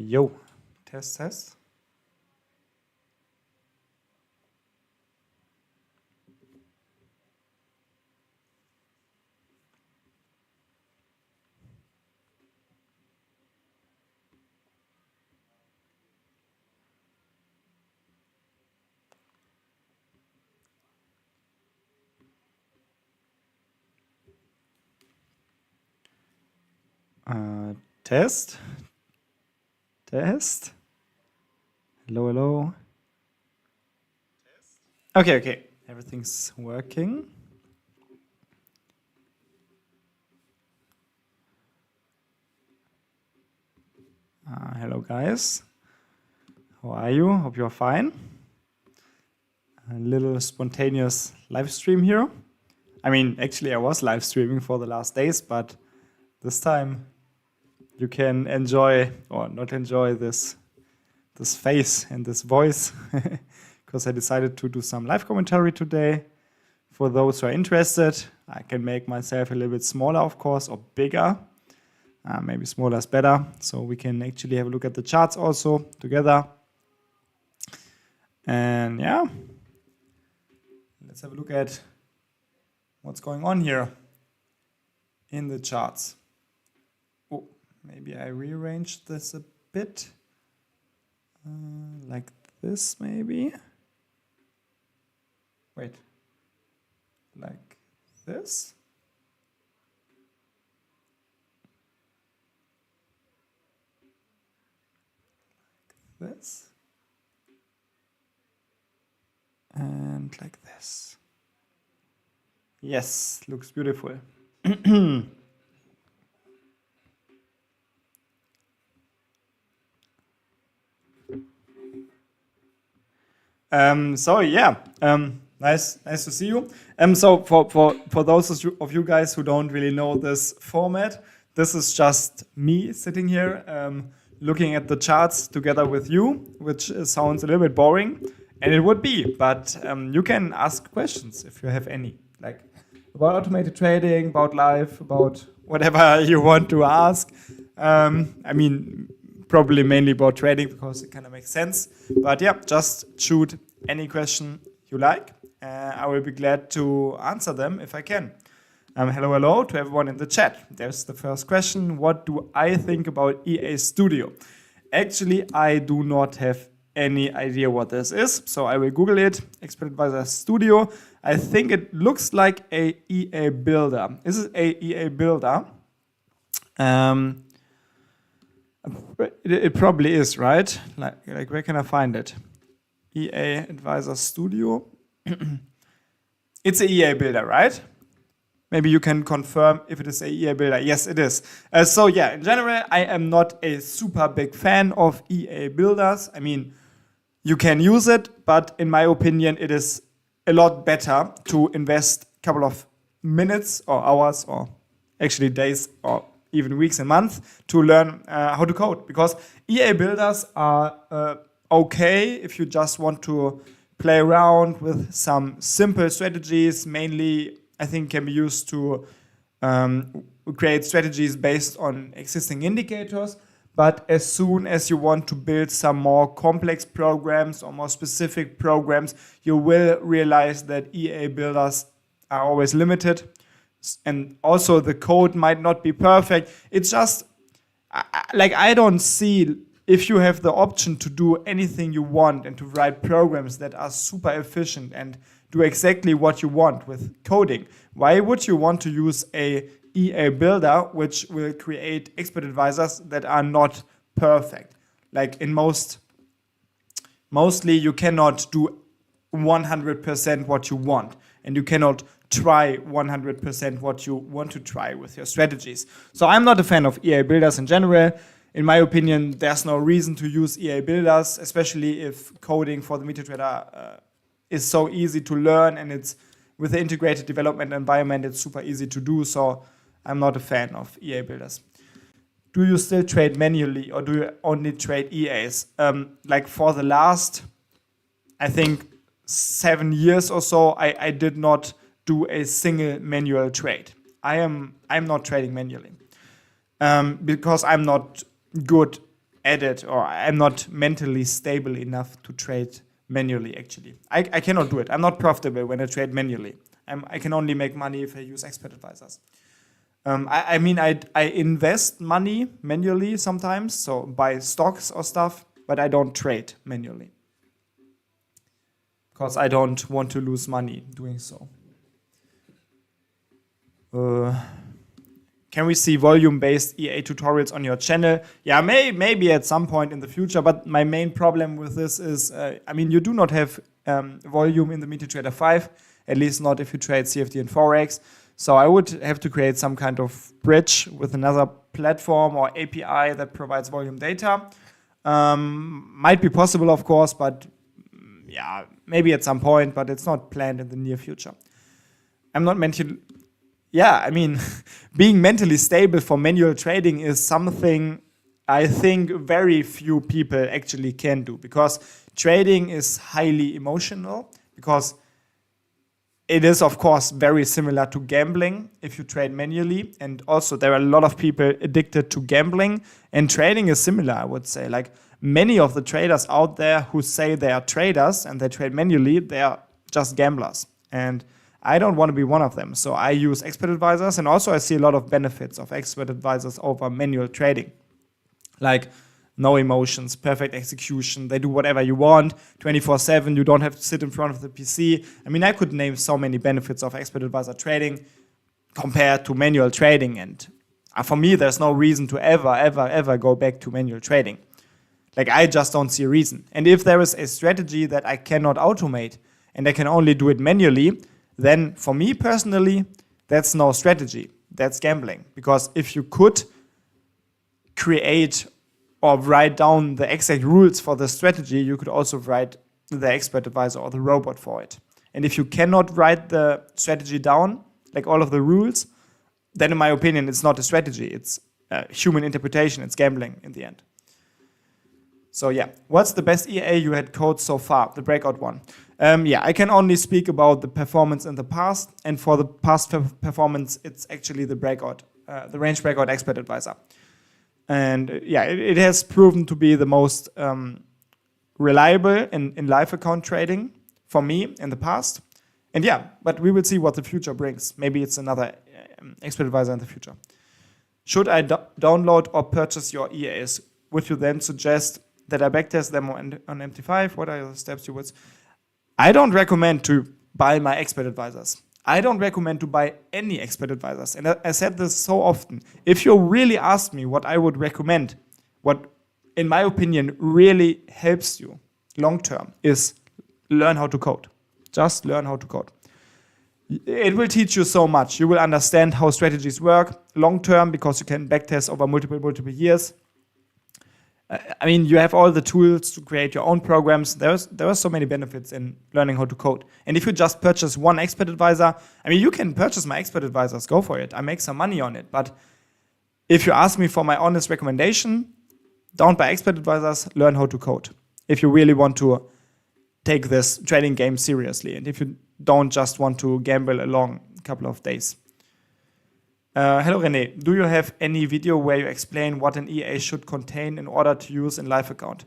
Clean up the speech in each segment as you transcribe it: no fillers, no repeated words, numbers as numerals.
Yo, test, test. Test, test. Hello, hello. Okay, okay. Everything's working. Hello, guys. How are you? Hope you're fine. A little spontaneous live stream here. I mean, actually, I was live streaming for the last days, but this time you can enjoy or not enjoy this face and this voice because I decided to do some live commentary today. For those who are interested, I can make myself a little bit smaller, of course, or bigger. Maybe smaller is better, so we can actually have a look at the charts also together. And yeah, let's have a look at what's going on here in the charts. Oh, maybe I rearranged this a bit, like this maybe. Wait, like this. This and like this. Yes, looks beautiful. So yeah, nice to see you. So for those of you guys who don't really know this format, this is just me sitting here looking at the charts together with you, which sounds a little bit boring, and it would be, but you can ask questions if you have any, like about automated trading, about life, about whatever you want to ask. I mean, probably mainly about trading because it kind of makes sense, but yeah, just shoot any question you like. I will be glad to answer them if I can. Hello to everyone in the chat. There's the first question. What do I think about EA Studio? Actually, I do not have any idea what this is, so I will Google it. Expert Advisor Studio. I think it looks like a EA builder. Is it a EA builder? It probably is, right? Like where can I find it? EA Advisor Studio. It's a EA builder, right? Maybe you can confirm if it is a EA builder. Yes, it is. So yeah, in general, I am not a super big fan of EA builders. I mean, you can use it, but in my opinion, it is a lot better to invest a couple of minutes or hours or actually days or even weeks and months to learn how to code. Because EA builders are okay if you just want to play around with some simple strategies, mainly I think can be used to create strategies based on existing indicators. But as soon as you want to build some more complex programs or more specific programs, you will realize that EA builders are always limited. And also the code might not be perfect. It's just, like, I don't see, if you have the option to do anything you want and to write programs that are super efficient and do exactly what you want with coding, why would you want to use a EA builder which will create expert advisors that are not perfect? Like in mostly you cannot do 100% what you want, and you cannot try 100% what you want to try with your strategies. So I'm not a fan of EA builders in general. In my opinion, there's no reason to use EA builders, especially if coding for the MetaTrader is so easy to learn, and it's with the integrated development environment, it's super easy to do. So I'm not a fan of EA builders. Do you still trade manually or do you only trade EAs? Like for the last, I think 7 years or so, I did not do a single manual trade. I'm not trading manually because I'm not good at it, or I'm not mentally stable enough to trade manually, actually. I cannot do it. I'm not profitable when I trade manually. I can only make money if I use expert advisors. I mean, I invest money manually sometimes, so buy stocks or stuff, but I don't trade manually because I don't want to lose money doing so. Can we see volume-based EA tutorials on your channel? Yeah, maybe at some point in the future, but my main problem with this is, I mean, you do not have volume in the MetaTrader 5, at least not if you trade CFD and Forex. So I would have to create some kind of bridge with another platform or API that provides volume data. Might be possible, of course, but yeah, maybe at some point, but it's not planned in the near future. I'm not mentally, yeah, I mean, being mentally stable for manual trading is something I think very few people actually can do, because trading is highly emotional, because it is, of course, very similar to gambling if you trade manually. And also there are a lot of people addicted to gambling, and trading is similar, I would say. Like many of the traders out there who say they are traders and they trade manually, they are just gamblers. And I don't want to be one of them. So I use expert advisors, and also I see a lot of benefits of expert advisors over manual trading. Like no emotions, perfect execution. They do whatever you want, 24/7. You don't have to sit in front of the PC. I mean, I could name so many benefits of expert advisor trading compared to manual trading. And for me, there's no reason to ever go back to manual trading. Like, I just don't see a reason. And if there is a strategy that I cannot automate and I can only do it manually, then for me personally, that's no strategy. That's gambling. Because if you could create or write down the exact rules for the strategy, you could also write the expert advisor or the robot for it. And if you cannot write the strategy down, like all of the rules, then in my opinion, it's not a strategy. It's human interpretation. It's gambling in the end. So yeah, what's the best EA you had coded so far? The breakout one. Yeah, I can only speak about the performance in the past. And for the past performance, it's actually the breakout, the range breakout expert advisor. And yeah, it has proven to be the most reliable in live account trading for me in the past. And yeah, but we will see what the future brings. Maybe it's another expert advisor in the future. Should I download or purchase your EAs? Would you then suggest that I backtest them on MT5? What are the steps you would? I don't recommend to buy my expert advisors. I don't recommend to buy any expert advisors. And I said this so often. If you really ask me what I would recommend, what in my opinion really helps you long term is learn how to code. Just learn how to code. It will teach you so much. You will understand how strategies work long term because you can backtest over multiple years. I mean, you have all the tools to create your own programs. There are so many benefits in learning how to code. And if you just purchase one expert advisor, I mean, you can purchase my expert advisors, go for it. I make some money on it. But if you ask me for my honest recommendation, don't buy expert advisors, learn how to code. If you really want to take this trading game seriously, and if you don't just want to gamble along a couple of days. Hello René, do you have any video where you explain what an EA should contain in order to use in live account?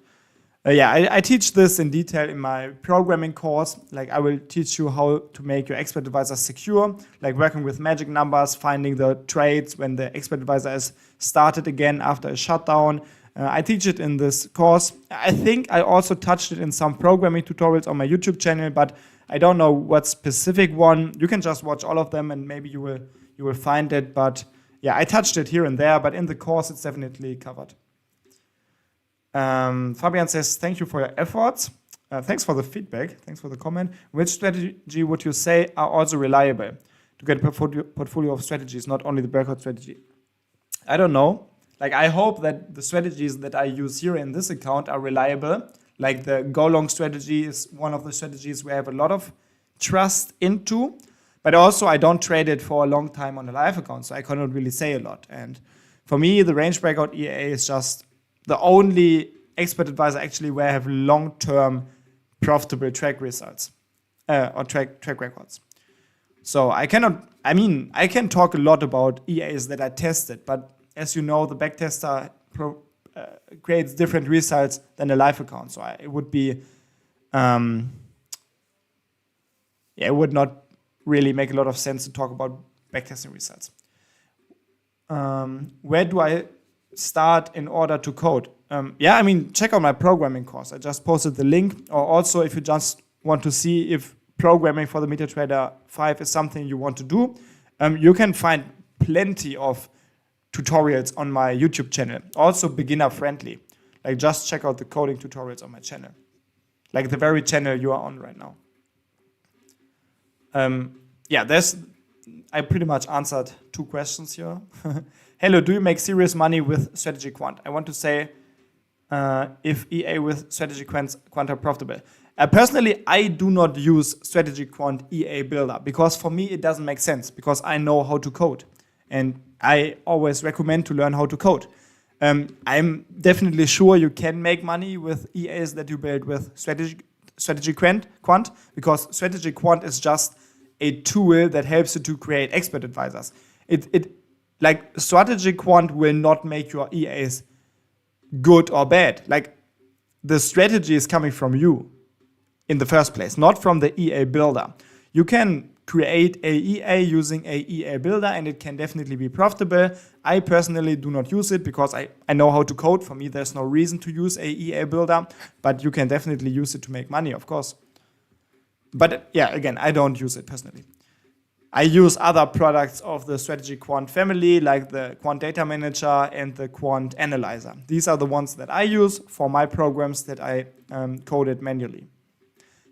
Yeah, I teach this in detail in my programming course. Like, I will teach you how to make your expert advisor secure, like working with magic numbers, finding the trades when the expert advisor is started again after a shutdown. I teach it in this course. I think I also touched it in some programming tutorials on my YouTube channel, but I don't know what specific one. You can just watch all of them and maybe you will find it. But yeah, I touched it here and there, but in the course it's definitely covered. Fabian says, thank you for your efforts. Thanks for the feedback. Thanks for the comment. Which strategy would you say are also reliable to get a portfolio of strategies, not only the breakout strategy? I don't know. Like, I hope that the strategies that I use here in this account are reliable. Like, the go long strategy is one of the strategies we have a lot of trust into. But also, I don't trade it for a long time on a live account, so I cannot really say a lot. And for me, the range breakout EA is just the only expert advisor actually where I have long-term profitable track results or track records. So I can talk a lot about EAs that I tested, but as you know, the backtester creates different results than a live account. So it would be, it would not really make a lot of sense to talk about backtesting results. Where do I start in order to code? Check out my programming course. I just posted the link. Or also, if you just want to see if programming for the MetaTrader 5 is something you want to do, you can find plenty of tutorials on my YouTube channel. Also beginner friendly. Like just check out the coding tutorials on my channel. Like the very channel you are on right now. I pretty much answered 2 questions here. Hello, do you make serious money with strategy quant? I want to say if EA with strategy quant are profitable. Personally, I do not use strategy quant EA builder because for me it doesn't make sense because I know how to code. And I always recommend to learn how to code. I'm definitely sure you can make money with EAs that you build with strategy quant because strategy quant is just a tool that helps you to create expert advisors. Like strategy quant will not make your EAs good or bad. Like the strategy is coming from you in the first place, not from the EA builder. You can create a EA using a EA builder and it can definitely be profitable. I personally do not use it because I know how to code. For me, there's no reason to use a EA builder, but you can definitely use it to make money, of course. But again, I don't use it personally. I use other products of the strategy quant family, like the quant data manager and the quant analyzer. These are the ones that I use for my programs that I coded manually.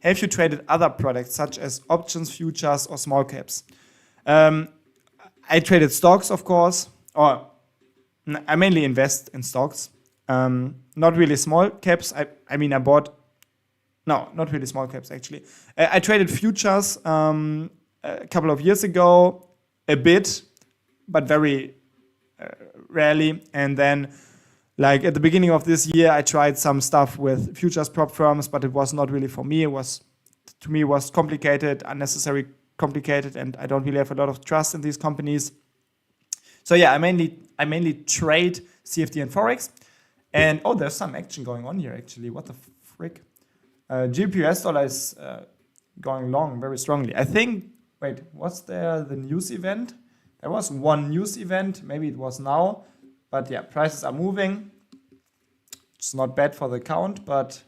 Have you traded other products such as options, futures, or small caps? I traded stocks, of course, or I mainly invest in stocks. Not really small caps. Not really small caps, actually. I traded futures a couple of years ago, a bit, but very rarely. And then, like at the beginning of this year, I tried some stuff with futures prop firms, but it was not really for me. To me, it was complicated, unnecessary complicated, and I don't really have a lot of trust in these companies. So I mainly trade CFD and Forex. And there's some action going on here, actually. What the frick? GBP/US dollar is going long very strongly. I think, was there the news event? There was one news event, maybe it was now, but prices are moving. It's not bad for the account, but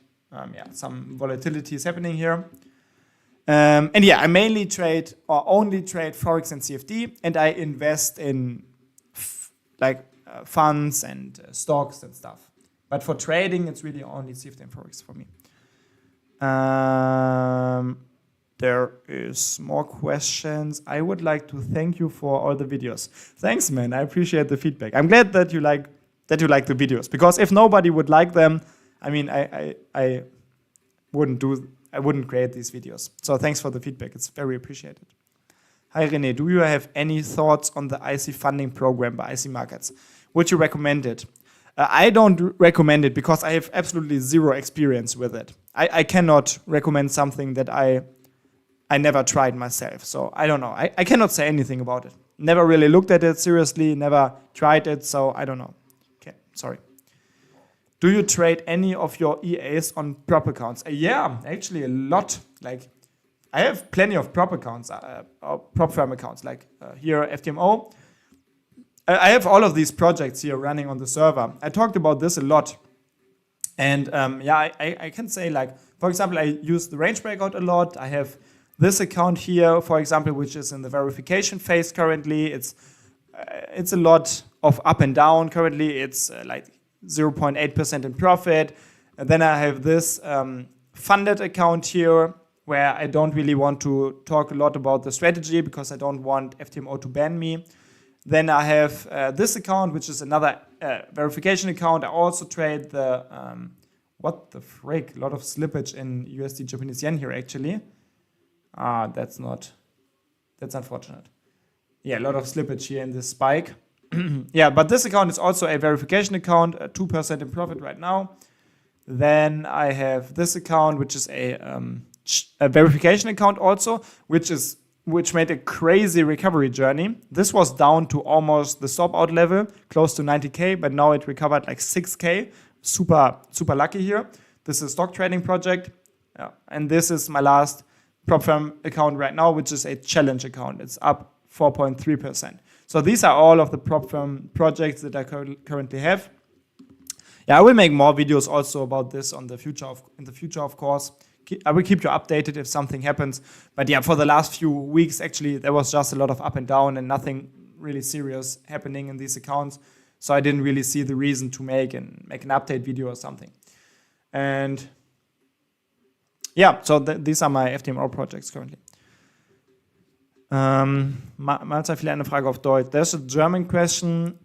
some volatility is happening here. I mainly trade or only trade Forex and CFD, and I invest in funds and stocks and stuff. But for trading, it's really only CFD and Forex for me. There is more questions. I would like to thank you for all the videos. Thanks, man. I appreciate the feedback. I'm glad that you like the videos because if nobody would like them, I wouldn't create these videos. So thanks for the feedback. It's very appreciated. Hi, René. Do you have any thoughts on the IC funding program by IC Markets? Would you recommend it? I don't recommend it because I have absolutely zero experience with it. I cannot recommend something that I never tried myself. So I don't know. I cannot say anything about it. Never really looked at it seriously, never tried it, so I don't know. Okay, sorry. Do you trade any of your EAs on prop accounts? Actually a lot. Like I have plenty of prop accounts, or prop firm accounts, like here FTMO. I have all of these projects here running on the server. I talked about this a lot. And I can say, like, for example, I use the range breakout a lot. I have this account here, for example, which is in the verification phase currently. It's a lot of up and down. Currently, it's like 0.8% in profit. And then I have this funded account here where I don't really want to talk a lot about the strategy because I don't want FTMO to ban me. Then I have this account, which is another verification account. I also trade the, what the frick, a lot of slippage in USD Japanese yen here actually. That's unfortunate. A lot of slippage here in this spike. But this account is also a verification account, 2% in profit right now. Then I have this account, which is a verification account also, which is which made a crazy recovery journey. This was down to almost the stop out level, close to 90K, but now it recovered like 6K. Super lucky here. This is a stock trading project. Yeah. And this is my last prop firm account right now, which is a challenge account. It's up 4.3%. So these are all of the prop firm projects that I currently have. Yeah, I will make more videos also about this in the future, of course. I will keep you updated if something happens. But yeah, for the last few weeks, actually, there was just a lot of up and down and nothing really serious happening in these accounts. So I didn't really see the reason to make an update video or something. And yeah, so these are my FTMO projects currently. Malza, vielleicht eine Frage auf Deutsch. There's a German question.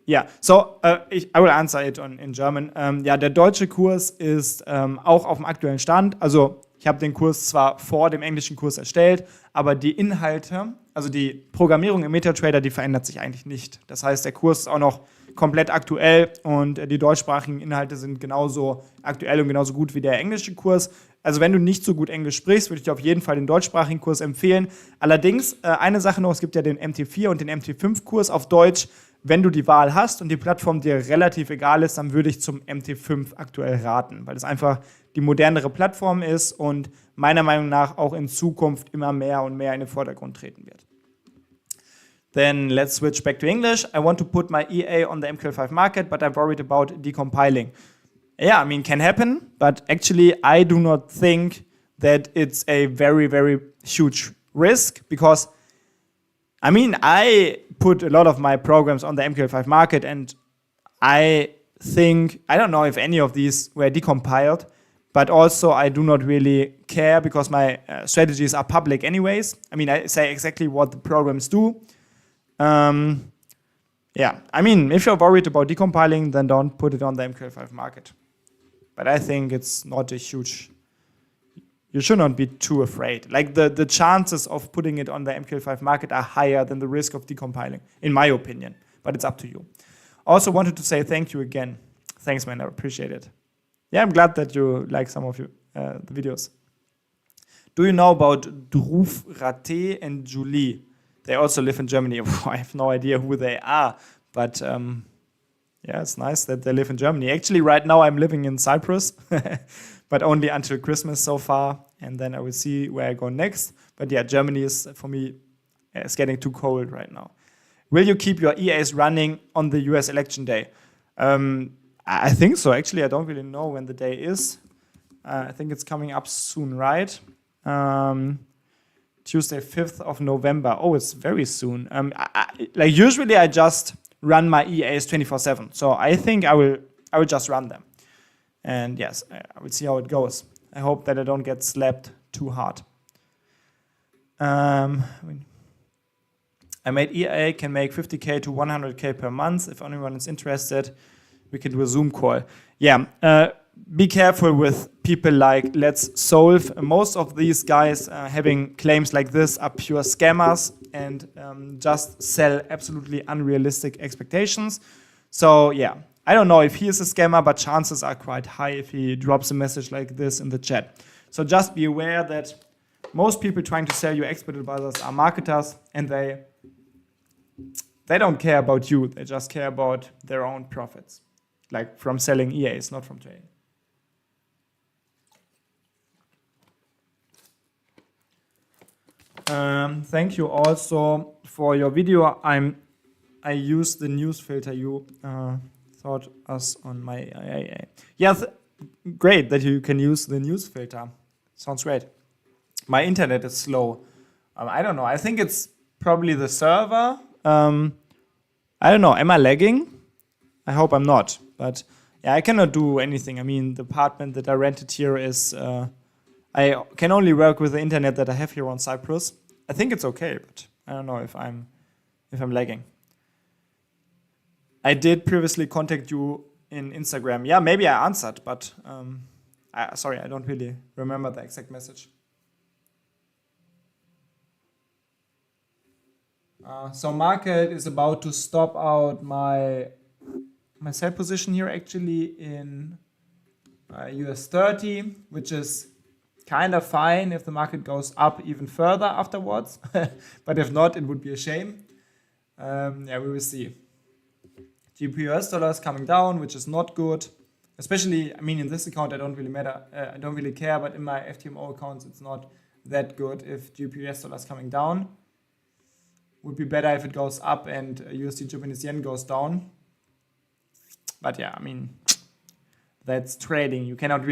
Yeah, so I will answer it in German. Ja, der deutsche Kurs ist auch auf dem aktuellen Stand. Also ich habe den Kurs zwar vor dem englischen Kurs erstellt, aber die Inhalte, also die Programmierung im MetaTrader, die verändert sich eigentlich nicht. Das heißt, der Kurs ist auch noch komplett aktuell und die deutschsprachigen Inhalte sind genauso aktuell und genauso gut wie der englische Kurs. Also wenn du nicht so gut Englisch sprichst, würde ich dir auf jeden Fall den deutschsprachigen Kurs empfehlen. Allerdings, eine Sache noch, es gibt ja den MT4 und den MT5-Kurs auf Deutsch. Wenn du die Wahl hast und die Plattform dir relativ egal ist, dann würde ich zum MT5 aktuell raten, weil es einfach die modernere Plattform ist und meiner Meinung nach auch in Zukunft immer mehr und mehr in den Vordergrund treten wird. Then let's switch back to English. I want to put my EA on the MQL5 market, but I'm worried about decompiling. Yeah, I mean, can happen, but actually I do not think that it's a very, very huge risk because, I mean, I put a lot of my programs on the MQL5 market and I think, I don't know if any of these were decompiled, but also I do not really care because my strategies are public anyways. I mean, I say exactly what the programs do. Yeah, I mean, if you're worried about decompiling, then don't put it on the MQL5 market. But I think it's not a huge, you should not be too afraid. Like the chances of putting it on the MQL5 market are higher than the risk of decompiling, in my opinion, but it's up to you. Also wanted to say thank you again. Thanks, man, I appreciate it. Yeah, I'm glad that you like some of the videos. Do you know about Dhruv Ratte and Julie? They also live in Germany. I have no idea who they are, but yeah, it's nice that they live in Germany. Actually, right now I'm living in Cyprus, but only until Christmas so far, and then I will see where I go next. But yeah, Germany is, for me, it's getting too cold right now. Will you keep your EAs running on the US election day? I think so. Actually, I don't really know when the day is. I think it's coming up soon, right? Tuesday, 5th of November. Oh, it's very soon. Like usually I just run my EAs 24/7. So I think I will just run them. And yes, I will see how it goes. I hope that I don't get slapped too hard. I made EA can make 50K to 100K per month. If anyone is interested, we can do a Zoom call. Yeah, be careful with people like Let's Solve. Most of these guys having claims like this are pure scammers and just sell absolutely unrealistic expectations. So yeah, I don't know if he is a scammer, but chances are quite high if he drops a message like this in the chat. So just be aware that most people trying to sell you expert advisors are marketers and they don't care about you. They just care about their own profits, like from selling EAs, not from trading. Thank you also for your video. I used the news filter you thought us on my IA. Yeah, great that you can use the news filter. Sounds great. My internet is slow. I don't know. I think it's probably the server. I don't know. Am I lagging? I hope I'm not. But yeah, I cannot do anything. I mean, the apartment that I rented here is. I can only work with the internet that I have here on Cyprus. I think it's okay, but I don't know if I'm lagging. I did previously contact you in Instagram. Yeah, maybe I answered, but sorry, I don't really remember the exact message. So market is about to stop out my sell position here actually in US 30, which is kind of fine if the market goes up even further afterwards. But if not, it would be a shame. Yeah, we will see. GBP/US dollar is coming down, which is not good. Especially, I mean, in this account, I don't really care, but in my FTMO accounts, it's not that good if GBP/US dollar is coming down. Would be better if it goes up and USD Japanese yen goes down. But yeah, I mean, that's trading. You cannot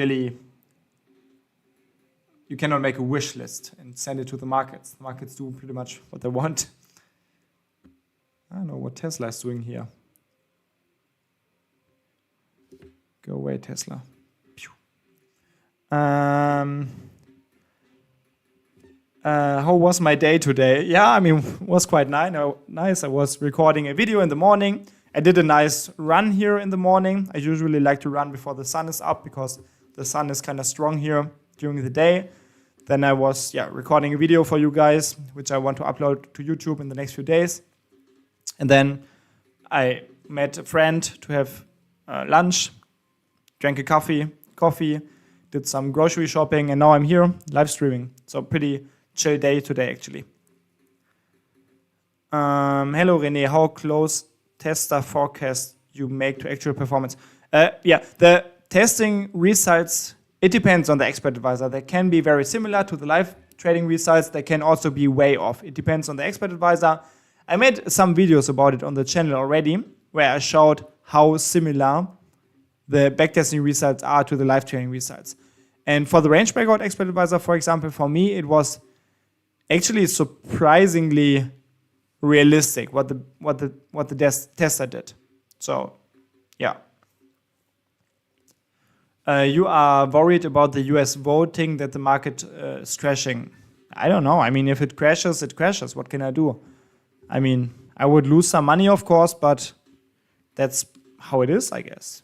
make a wish list and send it to the markets. The markets do pretty much what they want. I don't know what Tesla is doing here. Go away, Tesla. How was my day today? Yeah, I mean, it was quite nice. I was recording a video in the morning. I did a nice run here in the morning. I usually like to run before the sun is up because the sun is kind of strong here during the day. Then I was recording a video for you guys, which I want to upload to YouTube in the next few days. And then I met a friend to have lunch, drank a coffee, did some grocery shopping, and now I'm here live streaming. So pretty chill day today, actually. Hello, René. How close tester forecast you make to actual performance? The testing results, it depends on the expert advisor. They can be very similar to the live trading results. They can also be way off. It depends on the expert advisor. I made some videos about it on the channel already, where I showed how similar the backtesting results are to the live trading results. And for the range breakout expert advisor, for example, for me, it was actually surprisingly realistic what the tester did. So, yeah. You are worried about the US voting that the market is crashing. I don't know. I mean, if it crashes, it crashes. What can I do? I mean, I would lose some money, of course, but that's how it is, I guess.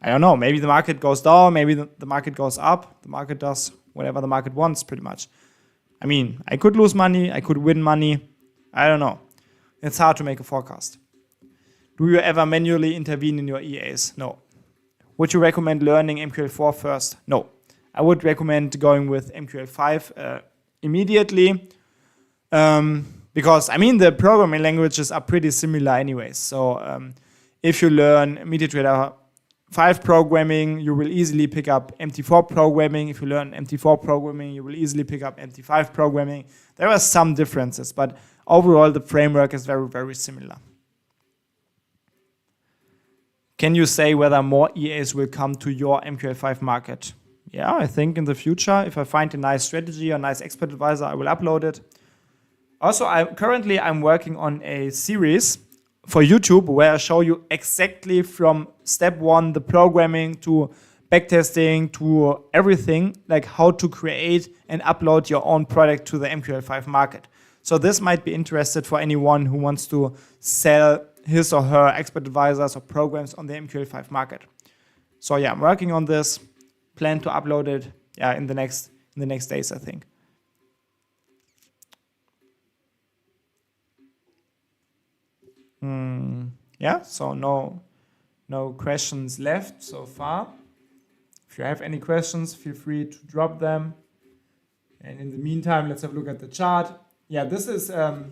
I don't know. Maybe the market goes down. Maybe the market goes up. The market does whatever the market wants, pretty much. I mean, I could lose money. I could win money. I don't know. It's hard to make a forecast. Do you ever manually intervene in your EAs? No. Would you recommend learning MQL4 first? No. I would recommend going with MQL5 immediately. Because, I mean, the programming languages are pretty similar anyways. So if you learn MetaTrader 5 programming, you will easily pick up MT4 programming. If you learn MT4 programming, you will easily pick up MT5 programming. There are some differences, but overall the framework is very, very similar. Can you say whether more EAs will come to your MQL5 market? Yeah, I think in the future, if I find a nice strategy, a nice expert advisor, I will upload it. Also, currently I'm working on a series for YouTube where I show you exactly from step 1, the programming, to backtesting, to everything, like how to create and upload your own product to the MQL5 market. So this might be interested for anyone who wants to sell his or her expert advisors or programs on the MQL5 market. So yeah, I'm working on this, plan to upload it in the next days, I think. Yeah, so no questions left so far. If you have any questions, feel free to drop them. And in the meantime, let's have a look at the chart. Yeah, this is the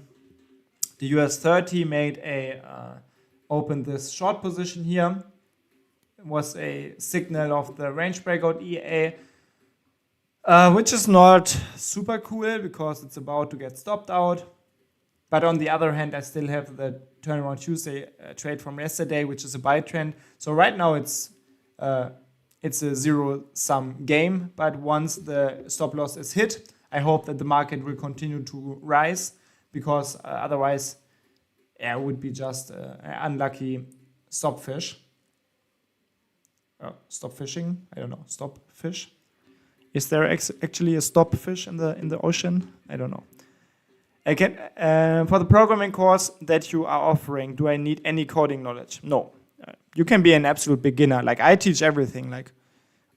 US 30 made opened this short position here. It was a signal of the range breakout EA, which is not super cool because it's about to get stopped out. But on the other hand, I still have the turnaround Tuesday trade from yesterday, which is a buy trend. So right now it's a zero-sum game. But once the stop loss is hit, I hope that the market will continue to rise, because otherwise it would be just an unlucky stop fish. Stop fishing? I don't know. Stop fish? Is there actually a stop fish in the ocean? I don't know. Again, for the programming course that you are offering, do I need any coding knowledge? No. You can be an absolute beginner. Like, I teach everything, like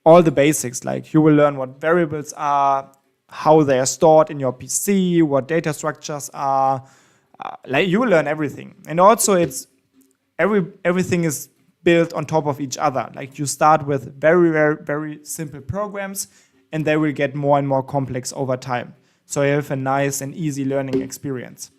all the basics. Like, you will learn what variables are, how they are stored in your PC, what data structures are. Like, you will learn everything. And also, it's everything is built on top of each other. Like, you start with very, very, very simple programs, and they will get more and more complex over time. So you have a nice and easy learning experience.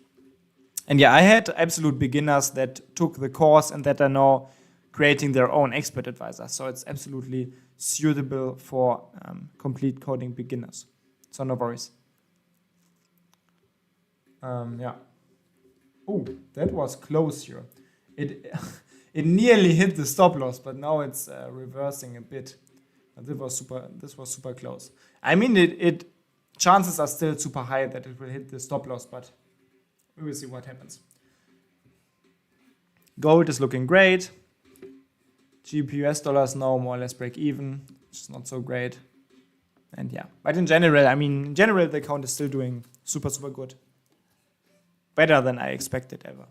And yeah, I had absolute beginners that took the course and that are now creating their own expert advisor. So it's absolutely suitable for complete coding beginners. So no worries. Yeah. Oh, that was close here. It it nearly hit the stop loss, but now it's reversing a bit. And this was super close. I mean, it chances are still super high that it will hit the stop loss, but we will see what happens. Gold is looking great. GBP US dollars now more or less break even, which is not so great. And yeah, but in general, the account is still doing super good. Better than I expected ever.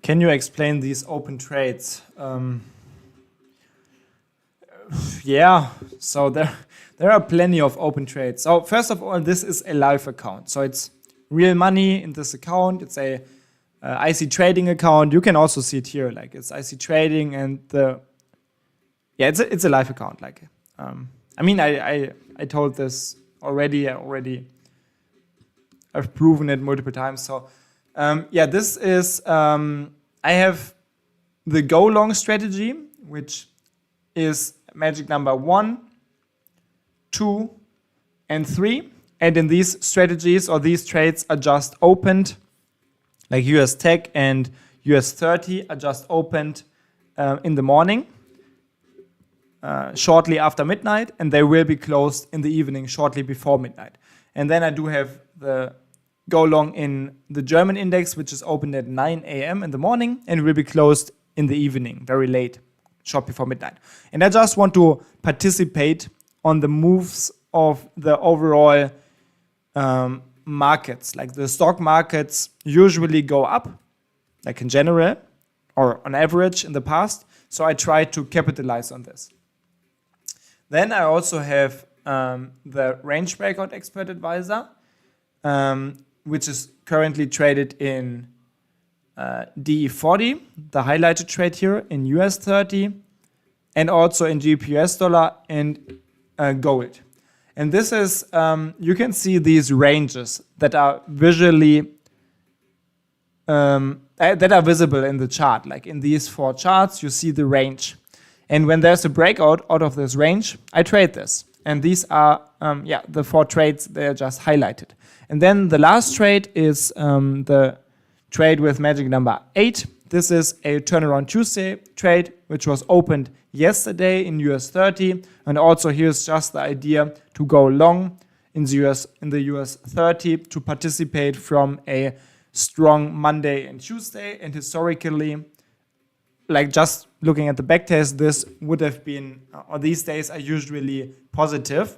Can you explain these open trades? Yeah, so there are plenty of open trades. So first of all, this is a live account. So it's real money in this account. It's a IC trading account. You can also see it here, like it's IC trading and it's a live account. Like, I told this already. I've proven it multiple times. So this is I have the go long strategy, which is magic number 1, 2, and 3. And in these strategies or these trades are just opened, like US Tech and US 30 are just opened in the morning, shortly after midnight, and they will be closed in the evening shortly before midnight. And then I do have the go long in the German index, which is opened at 9 a.m. in the morning and will be closed in the evening, very late, short before midnight. And I just want to participate on the moves of the overall markets. Like the stock markets usually go up, like in general, or on average in the past. So I try to capitalize on this. Then I also have the range breakout expert advisor, which is currently traded in DE40, the highlighted trade here, in US 30, and also in GBP US dollar and gold. And this is, you can see these ranges that are visually, that are visible in the chart. Like in these 4 charts, you see the range. And when there's a breakout out of this range, I trade this. And these are, the 4 trades, they're just highlighted. And then the last trade is the trade with magic number 8. This is a turnaround Tuesday trade, which was opened yesterday in US 30. And also here's just the idea to go long in the US 30 to participate from a strong Monday and Tuesday. And historically, like just looking at the backtest, this would have been, or these days are usually positive.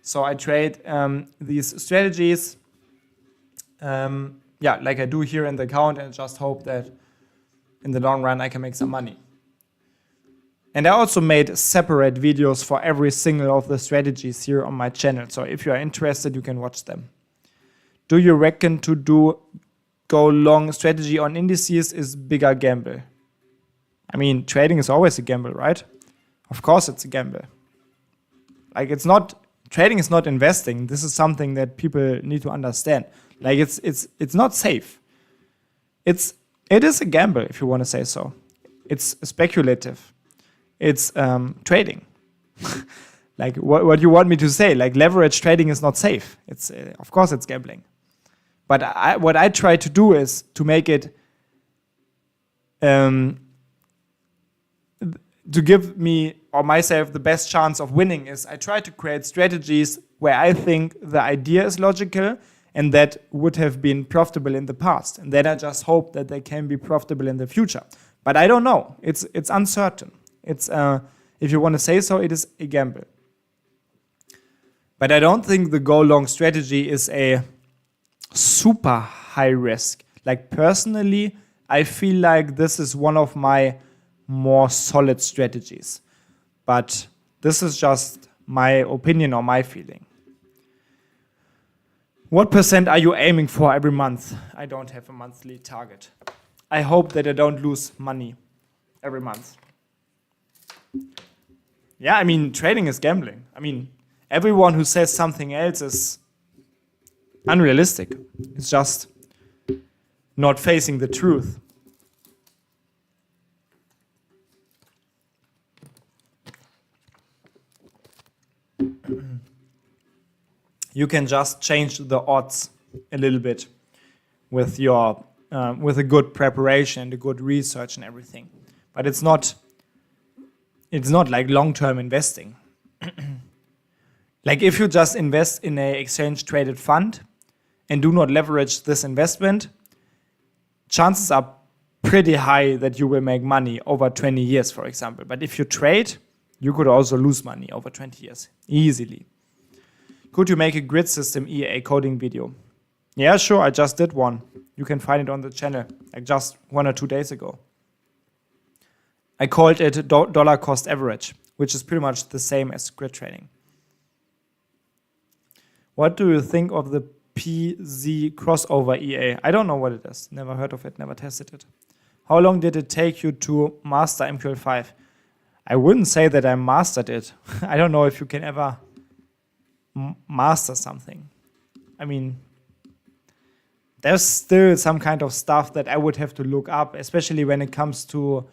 So I trade these strategies, like I do here in the account, and just hope that in the long run I can make some money. And I also made separate videos for every single of the strategies here on my channel. So if you are interested, you can watch them. Do you reckon to do go long strategy on indices is bigger gamble? I mean, trading is always a gamble, right? Of course it's a gamble. Like trading is not investing. This is something that people need to understand. Like it's not safe. It is a gamble, if you want to say so. It's speculative. It's trading. Like what you want me to say? Like leverage trading is not safe. It's of course it's gambling. But what I try to do is to make it to give me or myself the best chance of winning is I try to create strategies where I think the idea is logical and that would have been profitable in the past. And then I just hope that they can be profitable in the future. But I don't know. It's uncertain. It's if you want to say so, it is a gamble. But I don't think the go long strategy is a super high risk. Like personally, I feel like this is one of my more solid strategies. But this is just my opinion or my feeling. What percent are you aiming for every month? I don't have a monthly target. I hope that I don't lose money every month. Yeah, I mean, trading is gambling. I mean, everyone who says something else is unrealistic. It's just not facing the truth. You can just change the odds a little bit with your with a good preparation and a good research and everything. But it's not like long-term investing. Like if you just invest in an exchange-traded fund and do not leverage this investment, chances are pretty high that you will make money over 20 years, for example. But if you trade, you could also lose money over 20 years, easily. Could you make a grid system EA coding video? Yeah, sure, I just did one. You can find it on the channel, like just 1 or 2 days ago. I called it dollar cost average, which is pretty much the same as grid trading. What do you think of the PZ crossover EA? I don't know what it is. Never heard of it, never tested it. How long did it take you to master MQL5? I wouldn't say that I mastered it. I don't know if you can ever master something. I mean, there's still some kind of stuff that I would have to look up, especially when it comes to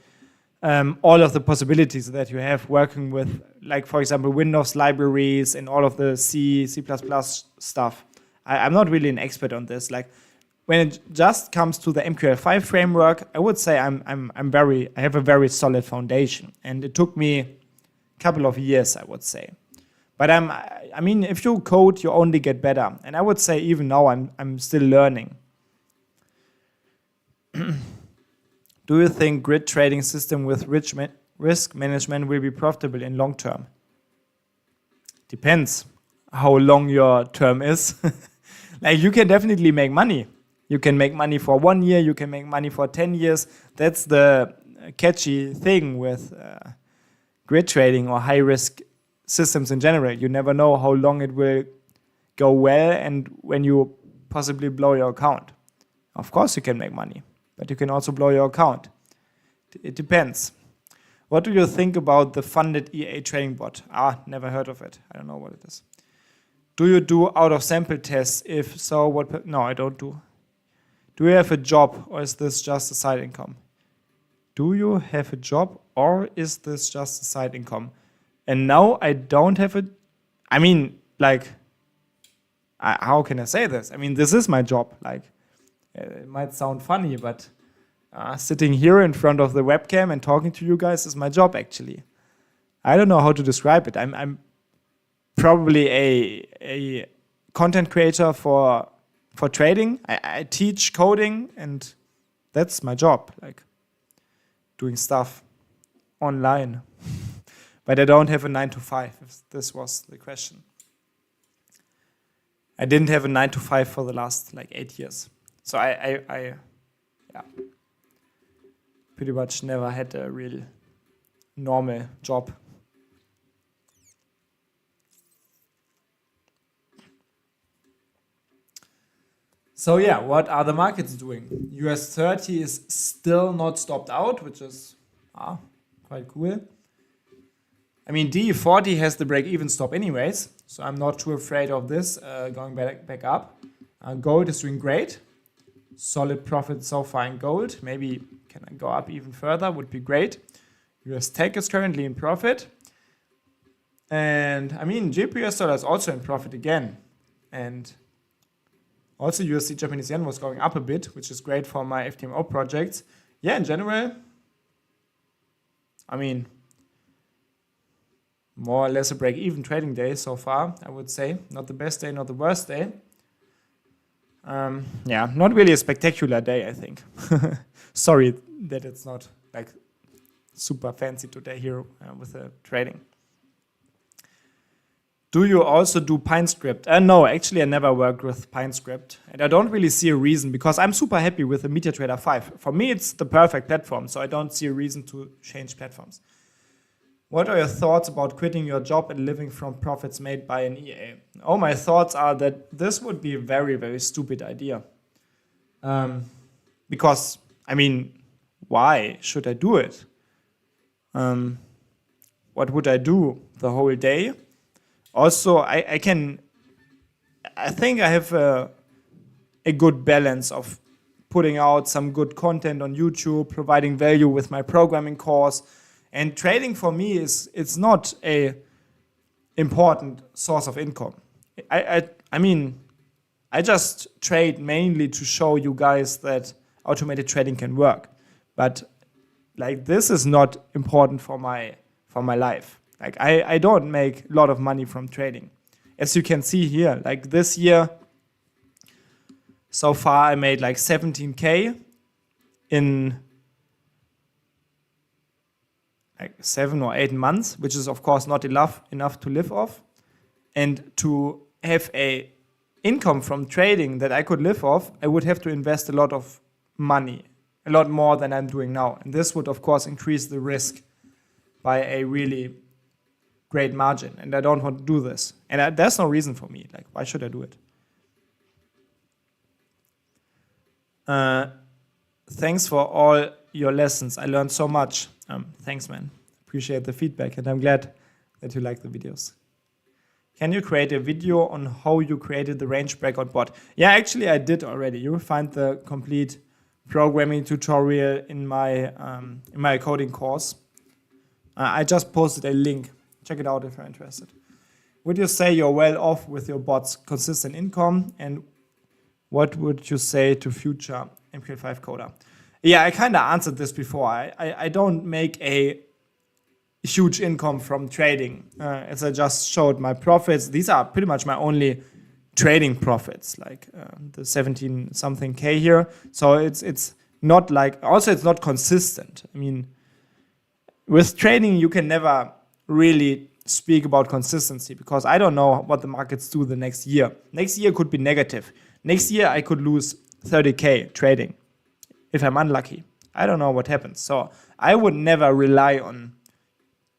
all of the possibilities that you have working with, like, for example, Windows libraries and all of the C++ stuff. I'm not really an expert on this. Like, when it just comes to the MQL5 framework, I would say I have a very solid foundation, and it took me a couple of years, I would say. But I mean, if you code, you only get better, and I would say even now I'm still learning. Do you think grid trading system with risk management will be profitable in long term? Depends how long your term is. Like, you can definitely make money. You can make money for 1 year, you can make money for 10 years. That's the catchy thing with grid trading or high risk systems in general. You never know how long it will go well and when you possibly blow your account. Of course you can make money, but you can also blow your account. It depends. What do you think about the funded EA trading bot? Never heard of it. I don't know what it is. Do you do out of sample tests? If so, what? No, I don't do. Do you have a job or is this just a side income? Do you have a job or is this just a side income? And now I don't have a, I mean, like, how can I say this? I mean, this is my job. Like, it might sound funny, but sitting here in front of the webcam and talking to you guys is my job, actually. I don't know how to describe it. I'm probably a content creator for trading. I teach coding, and that's my job, like doing stuff online. But I don't have a 9 to 5, if this was the question. I didn't have a 9 to 5 for the last like 8 years. So I pretty much never had a real normal job. So yeah, what are the markets doing? US 30 is still not stopped out, which is quite cool. I mean, DE40 has the break-even stop anyways, so I'm not too afraid of this going back up. Gold is doing great. Solid profit so far in gold. Maybe can I go up even further? Would be great. US Tech is currently in profit. And I mean, JPUS dollar is also in profit again. And also USD Japanese yen was going up a bit, which is great for my FTMO projects. Yeah, in general, I mean, more or less a break-even trading day so far, I would say. Not the best day, not the worst day. Yeah, not really a spectacular day, I think. Sorry that it's not like super fancy today here with the trading. Do you also do PineScript? No, actually I never worked with PineScript. And I don't really see a reason because I'm super happy with the MediaTrader 5. For me, it's the perfect platform, so I don't see a reason to change platforms. What are your thoughts about quitting your job and living from profits made by an EA? Oh, my thoughts are that this would be a very, very stupid idea. Because, I mean, why should I do it? What would I do the whole day? Also, I think I have a good balance of putting out some good content on YouTube, providing value with my programming course, and trading for me it's not a important source of income. I mean, I just trade mainly to show you guys that automated trading can work, but like this is not important for my life. Like I don't make a lot of money from trading. As you can see here, like this year, so far I made like 17K in like 7 or 8 months, which is of course not enough to live off. And to have a income from trading that I could live off, I would have to invest a lot of money, a lot more than I'm doing now. And this would of course increase the risk by a really great margin, and I don't want to do this. And there's no reason for me. Like, why should I do it? Thanks for all your lessons. I learned so much. Thanks, man. Appreciate the feedback, and I'm glad that you like the videos. Can you create a video on how you created the range breakout bot? Yeah, actually, I did already. You will find the complete programming tutorial in my coding course. I just posted a link. Check it out if you're interested. Would you say you're well off with your bot's consistent income? And what would you say to future MQL5 coder? Yeah, I kind of answered this before. I don't make a huge income from trading. As I just showed my profits, these are pretty much my only trading profits, like the 17 something K here. So it's not like, also it's not consistent. I mean, with trading, you can never really speak about consistency because I don't know what the markets do the next year. Next year could be negative. Next year, I could lose 30K trading if I'm unlucky. I don't know what happens. So I would never rely on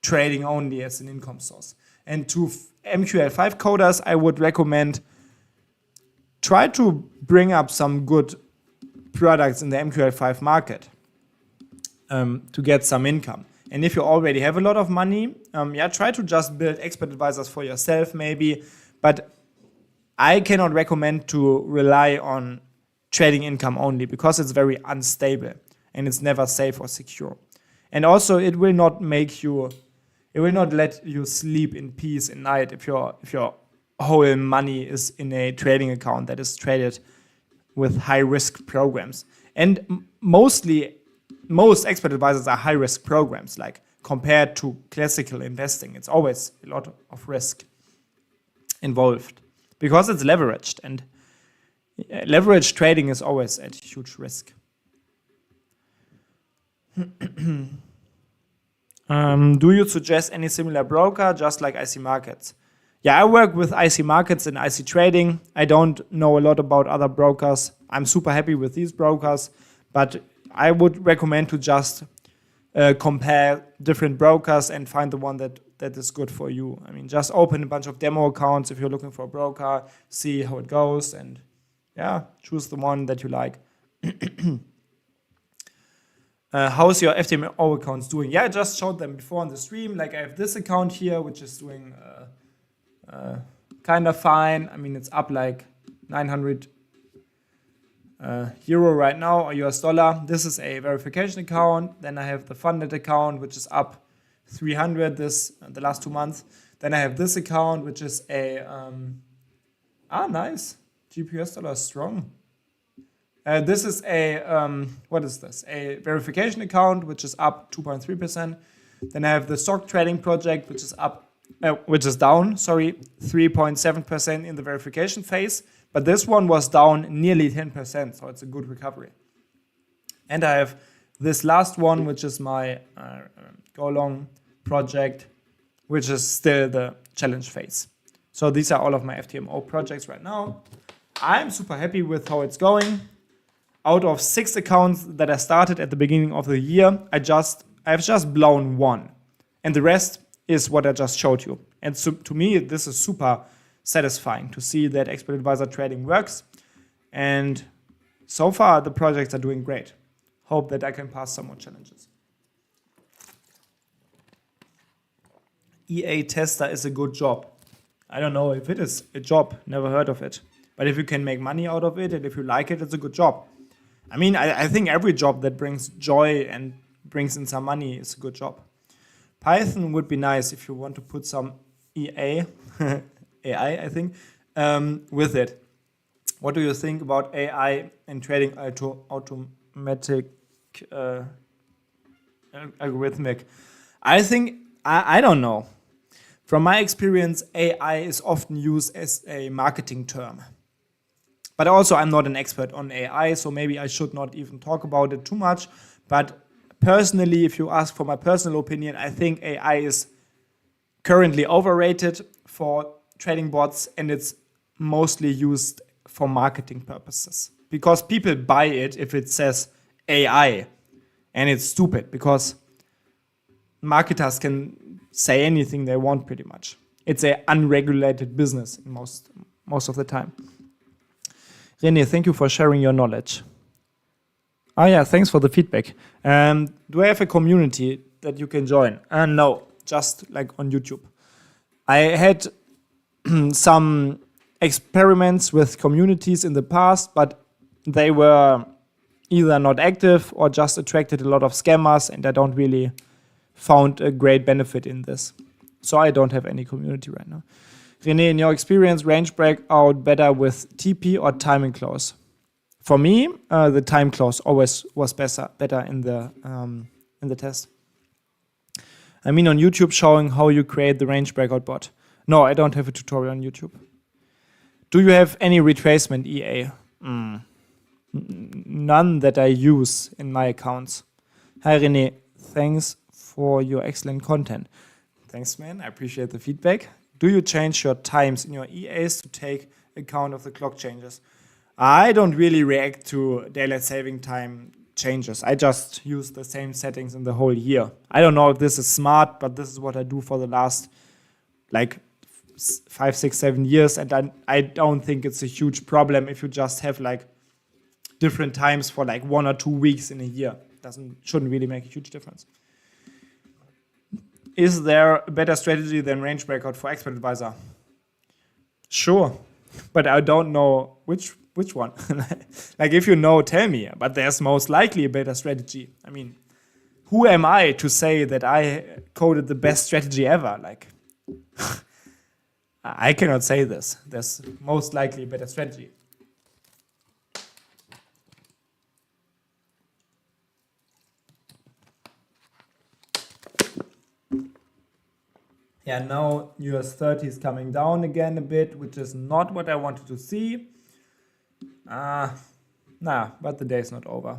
trading only as an income source. And to MQL5 coders, I would recommend try to bring up some good products in the MQL5 market to get some income. And if you already have a lot of money, try to just build expert advisors for yourself maybe. But I cannot recommend to rely on trading income only because it's very unstable and it's never safe or secure. And also it will not let you sleep in peace at night if your whole money is in a trading account that is traded with high risk programs. And most expert advisors are high risk programs, like compared to classical investing. It's always a lot of risk involved because it's leveraged, and leveraged trading is always at huge risk. Do you suggest any similar broker, just like IC Markets? Yeah, I work with IC Markets and IC Trading. I don't know a lot about other brokers. I'm super happy with these brokers, but I would recommend to just compare different brokers and find the one that is good for you. I mean, just open a bunch of demo accounts if you're looking for a broker, see how it goes, and yeah, choose the one that you like. How's your FTMO accounts doing? Yeah, I just showed them before on the stream. Like I have this account here, which is doing kind of fine. I mean, it's up like 900 euro right now, or US dollar. This is a verification account. Then I have the funded account, which is up 300 the last 2 months. Then I have this account, which is a nice. GPUS dollar is strong. This is a what is this? A verification account, which is up 2.3%. Then I have the stock trading project, which is down 3.7% in the verification phase. But this one was down nearly 10%, so it's a good recovery. And I have this last one, which is my go long project, which is still the challenge phase. So these are all of my FTMO projects right now. I'm super happy with how it's going. Out of 6 accounts that I started at the beginning of the year, I've just blown 1. And the rest is what I just showed you. And so to me, this is super satisfying to see that expert advisor trading works. And so far, the projects are doing great. Hope that I can pass some more challenges. EA tester is a good job. I don't know if it is a job, never heard of it. But if you can make money out of it and if you like it, it's a good job. I mean, I think every job that brings joy and brings in some money is a good job. Python would be nice if you want to put some EA, AI, I think, with it. What do you think about AI and trading automatic algorithmic? I think, I don't know. From my experience, AI is often used as a marketing term. But also, I'm not an expert on AI, so maybe I should not even talk about it too much. But personally, if you ask for my personal opinion, I think AI is currently overrated for trading bots, and it's mostly used for marketing purposes. Because people buy it if it says AI, and it's stupid, because marketers can say anything they want pretty much. It's an unregulated business most of the time. René, thank you for sharing your knowledge. Oh yeah, thanks for the feedback. Do I have a community that you can join? No, just like on YouTube. I had some experiments with communities in the past, but they were either not active or just attracted a lot of scammers, and I don't really found a great benefit in this. So I don't have any community right now. René, in your experience, range breakout better with TP or timing close? For me, the time close always was better in the test. I mean, on YouTube showing how you create the range breakout bot. No, I don't have a tutorial on YouTube. Do you have any retracement EA? None that I use in my accounts. Hi René, thanks for your excellent content. Thanks, man. I appreciate the feedback. Do you change your times in your EAs to take account of the clock changes? I don't really react to daylight saving time changes. I just use the same settings in the whole year. I don't know if this is smart, but this is what I do for the last like 5, 6, 7 years. And I don't think it's a huge problem if you just have like different times for like 1 or 2 weeks in a year. Shouldn't really make a huge difference. Is there a better strategy than range breakout for expert advisor? Sure, but I don't know which one. Like if you know, tell me. But there's most likely a better strategy. I mean, who am I to say that I coded the best strategy ever? Like, I cannot say this. There's most likely a better strategy. Yeah, now US 30 is coming down again a bit, which is not what I wanted to see. But the day is not over.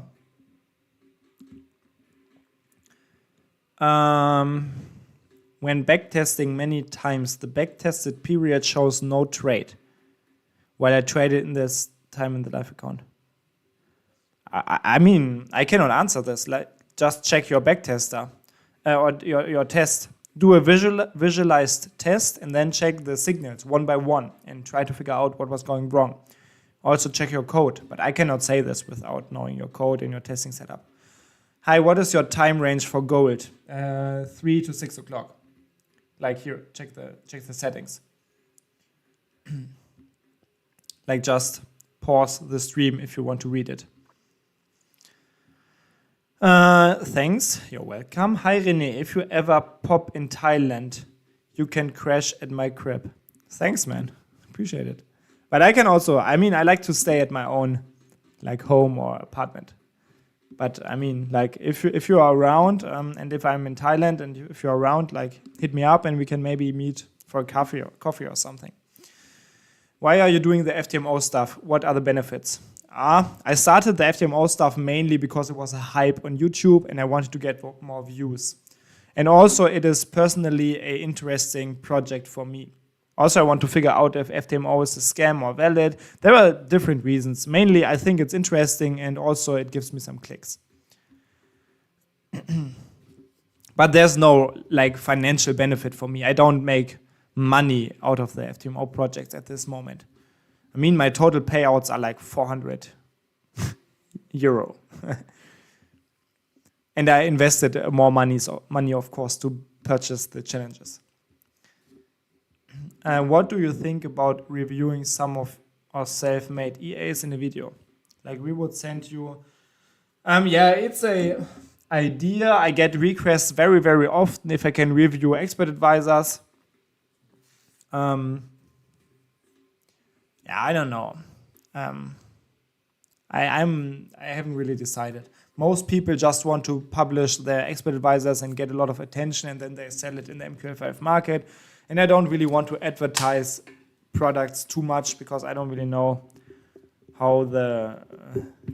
When backtesting many times, the backtested period shows no trade, while I traded in this time in the live account. I mean, I cannot answer this. Like, just check your backtester or your test. Do a visualized test and then check the signals one by one and try to figure out what was going wrong. Also check your code, but I cannot say this without knowing your code and your testing setup. Hi, what is your time range for gold? 3 to 6 o'clock. Like here, check the settings. Like just pause the stream if you want to read it. Thanks, you're welcome. Hi René, if you ever pop in Thailand, you can crash at my crib. Thanks, man. Appreciate it. But I can also, I mean, I like to stay at my own, like home or apartment. But I mean, like if you are around, and if I'm in Thailand and if you're around, like hit me up and we can maybe meet for a coffee or something. Why are you doing the FTMO stuff? What are the benefits? I started the FTMO stuff mainly because it was a hype on YouTube and I wanted to get more views. And also it is personally an interesting project for me. Also, I want to figure out if FTMO is a scam or valid. There are different reasons. Mainly, I think it's interesting, and also it gives me some clicks. But there's no like financial benefit for me. I don't make money out of the FTMO projects at this moment. I mean, my total payouts are like 400 euro. And I invested more money, of course, to purchase the challenges. What do you think about reviewing some of our self-made EAs in a video? Like we would send you, yeah, it's a idea. I get requests very, very often if I can review expert advisors. Yeah, I don't know. I haven't really decided. Most people just want to publish their expert advisors and get a lot of attention, and then they sell it in the MQL5 market. And I don't really want to advertise products too much because I don't really know how the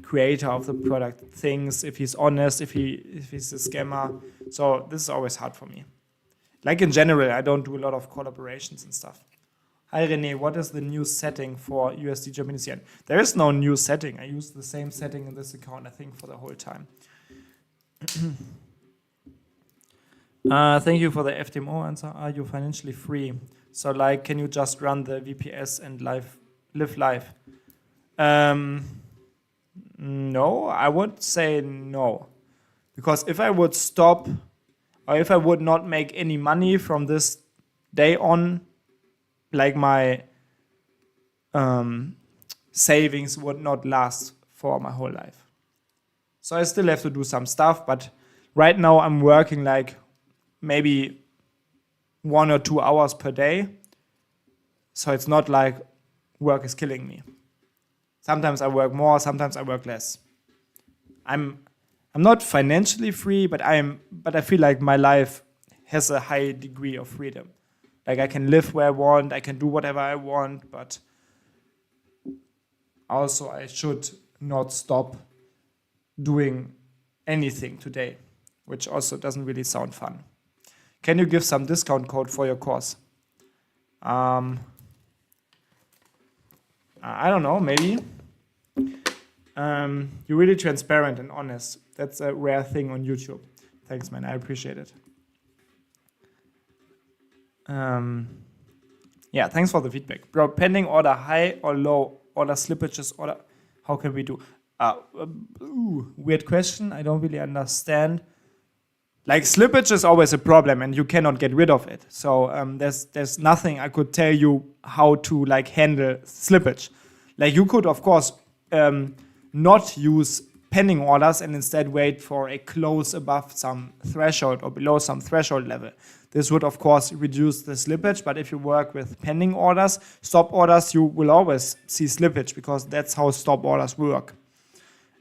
creator of the product thinks, if he's honest, if he's a scammer. So this is always hard for me. Like in general, I don't do a lot of collaborations and stuff. Hi René, what is the new setting for USD Japanese yen? There is no new setting. I use the same setting in this account, I think, for the whole time. Thank you for the FTMO answer. Are you financially free? So like, can you just run the VPS and live live? No, I would say no. Because if I would stop, or if I would not make any money from this day on, like my savings would not last for my whole life. So I still have to do some stuff, but right now I'm working like maybe 1 or 2 hours per day. So it's not like work is killing me. Sometimes I work more, sometimes I work less. I'm not financially free, but I feel like my life has a high degree of freedom. Like I can live where I want, I can do whatever I want, but also I should not stop doing anything today, which also doesn't really sound fun. Can you give some discount code for your course? I don't know, maybe. You're really transparent and honest. That's a rare thing on YouTube. Thanks, man, I appreciate it. Yeah, thanks for the feedback. Bro, pending order high or low, order slippages, order, how can we do? Weird question, I don't really understand. Like slippage is always a problem and you cannot get rid of it. So there's nothing I could tell you how to like handle slippage. Like you could, of course, not use pending orders and instead wait for a close above some threshold or below some threshold level. This would, of course, reduce the slippage, but if you work with pending orders, stop orders, you will always see slippage because that's how stop orders work.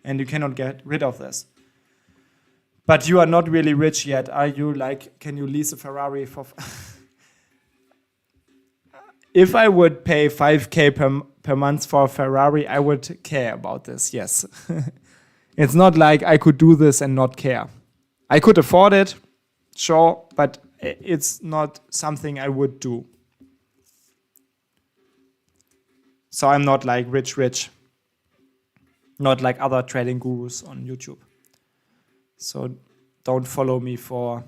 And you cannot get rid of this. But you are not really rich yet, are you? Like, can you lease a Ferrari for... If I would pay 5K per month for a Ferrari, I would care about this, yes. It's not like I could do this and not care. I could afford it, sure, but it's not something I would do. So I'm not like rich. Not like other trading gurus on YouTube. So don't follow me for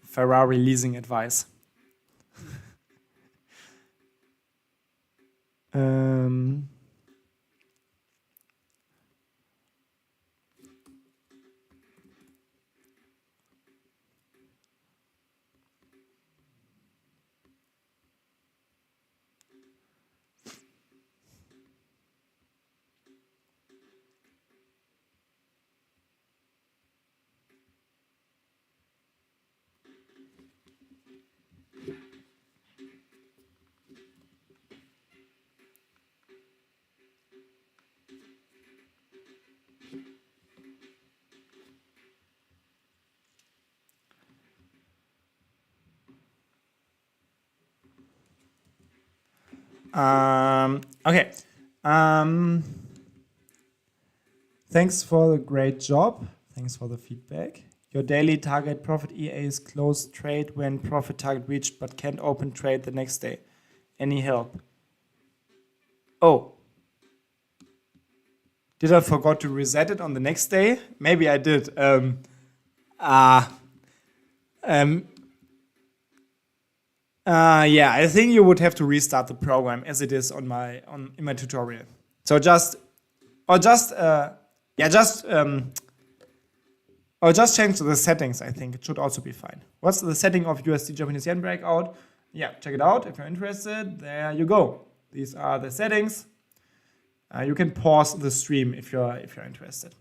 Ferrari leasing advice. Okay. Thanks for the great job. Thanks for the feedback. Your daily target profit EA is closed trade when profit target reached but can't open trade the next day. Any help? Oh. Did I forgot to reset it on the next day? Maybe I did. Yeah, I think you would have to restart the program as it is in my tutorial. So just change the settings. I think it should also be fine. What's the setting of USD Japanese yen breakout? Yeah, check it out if you're interested. There you go. These are the settings. You can pause the stream if you're interested.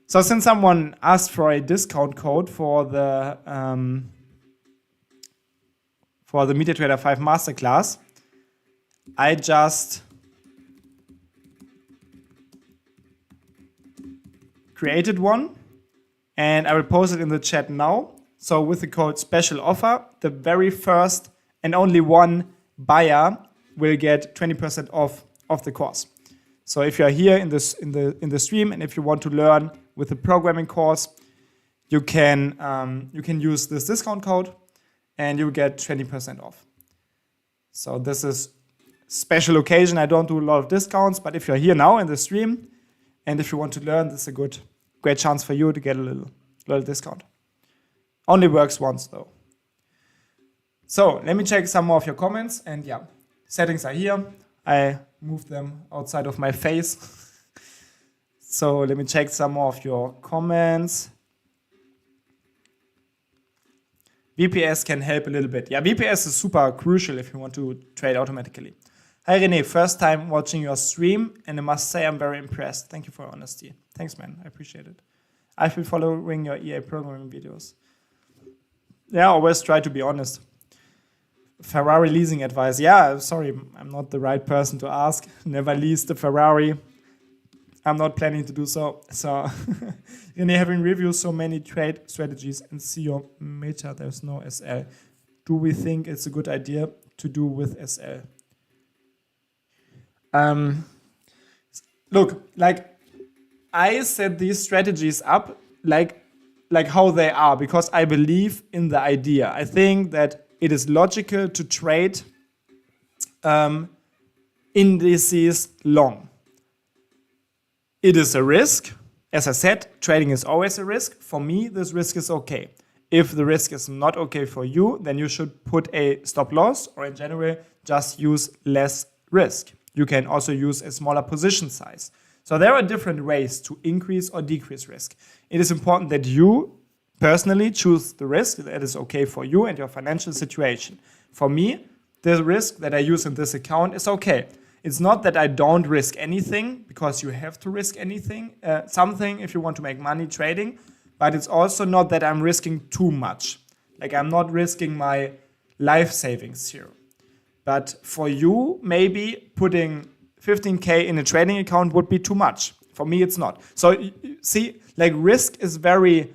So since someone asked for a discount code for the MetaTrader 5 masterclass, I just created one and I will post it in the chat now. So with the code special offer, the very first and only one buyer will get 20% off of the course. So if you are here in the stream and if you want to learn with the programming course, you can use this discount code and you get 20% off. So this is special occasion. I don't do a lot of discounts, but if you're here now in the stream and if you want to learn, this is a great chance for you to get a little discount. Only works once though. So let me check some more of your comments, and yeah, settings are here. I moved them outside of my face. So let me check some more of your comments. VPS can help a little bit. Yeah, VPS is super crucial if you want to trade automatically. Hi René, first time watching your stream, and I must say I'm very impressed. Thank you for your honesty. Thanks, man. I appreciate it. I've been following your EA programming videos. Yeah, always try to be honest. Ferrari leasing advice. Yeah, sorry, I'm not the right person to ask. Never leased a Ferrari. I'm not planning to do so. So, René, having reviewed so many trade strategies and see your meta, there's no SL. Do we think it's a good idea to do with SL? Look, like I set these strategies up like how they are because I believe in the idea. I think that it is logical to trade indices long. It is a risk. As I said, trading is always a risk. For me, this risk is okay. If the risk is not okay for you, then you should put a stop loss, or in general, just use less risk. You can also use a smaller position size. So there are different ways to increase or decrease risk. It is important that you personally choose the risk that is okay for you and your financial situation. For me, the risk that I use in this account is okay. It's not that I don't risk anything, because you have to risk something if you want to make money trading, but it's also not that I'm risking too much. Like I'm not risking my life savings here. But for you, maybe putting 15K in a trading account would be too much. For me, it's not. So see, like risk is very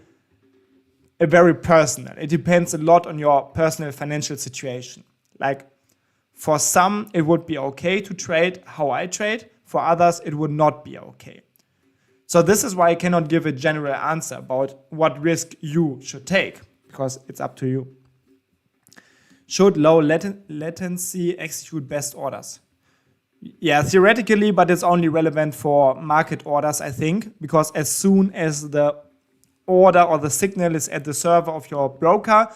personal. It depends a lot on your personal financial situation. Like for some, it would be okay to trade how I trade. For others, it would not be okay. So this is why I cannot give a general answer about what risk you should take, because it's up to you. Should low latency execute best orders? Yeah, theoretically, but it's only relevant for market orders, I think, because as soon as the order or the signal is at the server of your broker,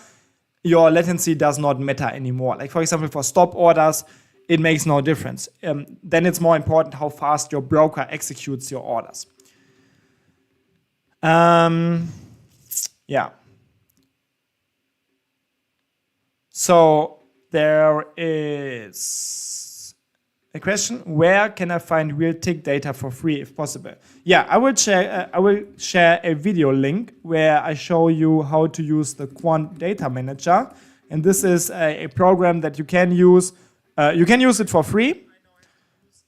your latency does not matter anymore. Like for example, for stop orders, it makes no difference. Then it's more important how fast your broker executes your orders. Yeah. So there is a question: where can I find real tick data for free, if possible? Yeah, I will share a video link where I show you how to use the Quant Data Manager, and this is a program that you can use. You can use it for free.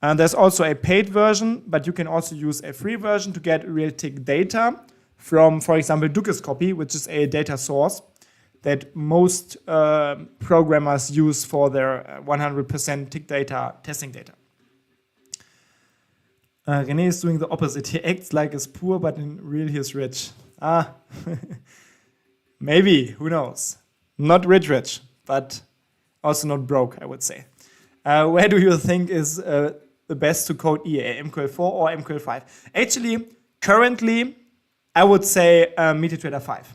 And there's also a paid version, but you can also use a free version to get real tick data from, for example, Dukescopy, which is a data source that most programmers use for their 100% tick data testing data. René is doing the opposite. He acts like he's poor, but in real he's rich. Maybe, who knows? Not rich, but also not broke, I would say. Where do you think is the best to code EA, MQL4 or MQL5? Actually, currently, I would say MetaTrader 5.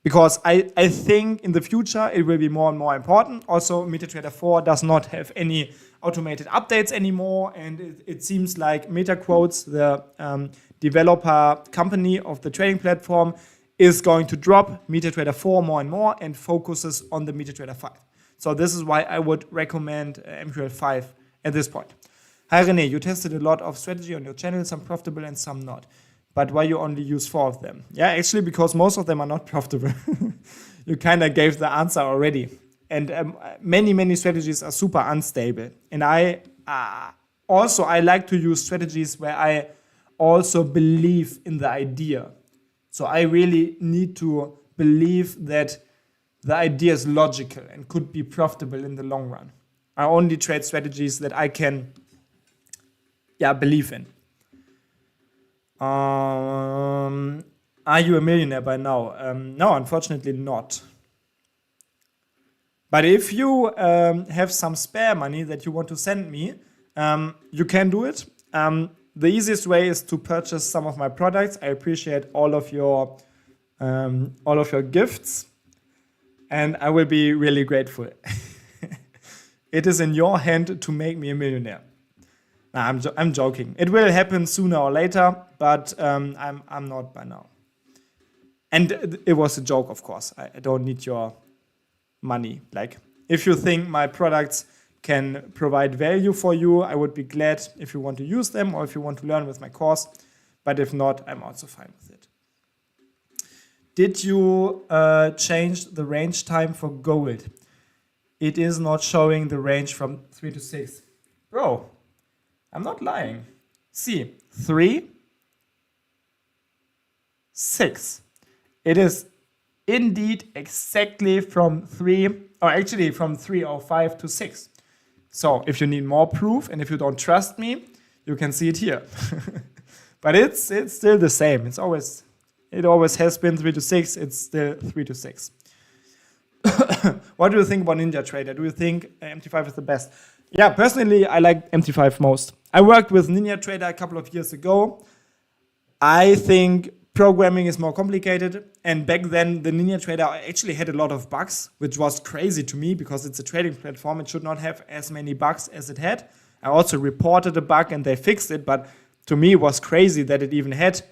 Because I think in the future it will be more and more important. Also, MetaTrader 4 does not have any automated updates anymore, and it seems like MetaQuotes, the developer company of the trading platform, is going to drop MetaTrader 4 more and more and focuses on the MetaTrader 5. So this is why I would recommend MQL 5 at this point. Hi René, you tested a lot of strategy on your channel, some profitable and some not. But why you only use 4 of them? Yeah, actually because most of them are not profitable. You kind of gave the answer already. And many strategies are super unstable. And I like to use strategies where I also believe in the idea. So I really need to believe that the idea is logical and could be profitable in the long run. I only trade strategies that I can believe in. Are you a millionaire by now? No, unfortunately not. But if you have some spare money that you want to send me, you can do it. The easiest way is to purchase some of my products. I appreciate all of your gifts, and I will be really grateful. It is in your hand to make me a millionaire. Nah, I'm joking. It will happen sooner or later, but I'm not by now. And it was a joke, of course. I don't need your money. Like, if you think my products can provide value for you, I would be glad if you want to use them or if you want to learn with my course. But if not, I'm also fine with it. Did you change the range time for gold? It is not showing the range from 3 to 6. Bro, I'm not lying. See, 3, 6. It is indeed exactly from 305 to 6. So if you need more proof and if you don't trust me, you can see it here. But it's still the same. It always has been 3 to 6. It's still 3 to 6. What do you think about NinjaTrader? Do you think MT5 is the best? Yeah, personally, I like MT5 most. I worked with NinjaTrader a couple of years ago. I think programming is more complicated, and back then the NinjaTrader actually had a lot of bugs, which was crazy to me because it's a trading platform. It should not have as many bugs as it had. I also reported a bug and they fixed it, but to me it was crazy that it even had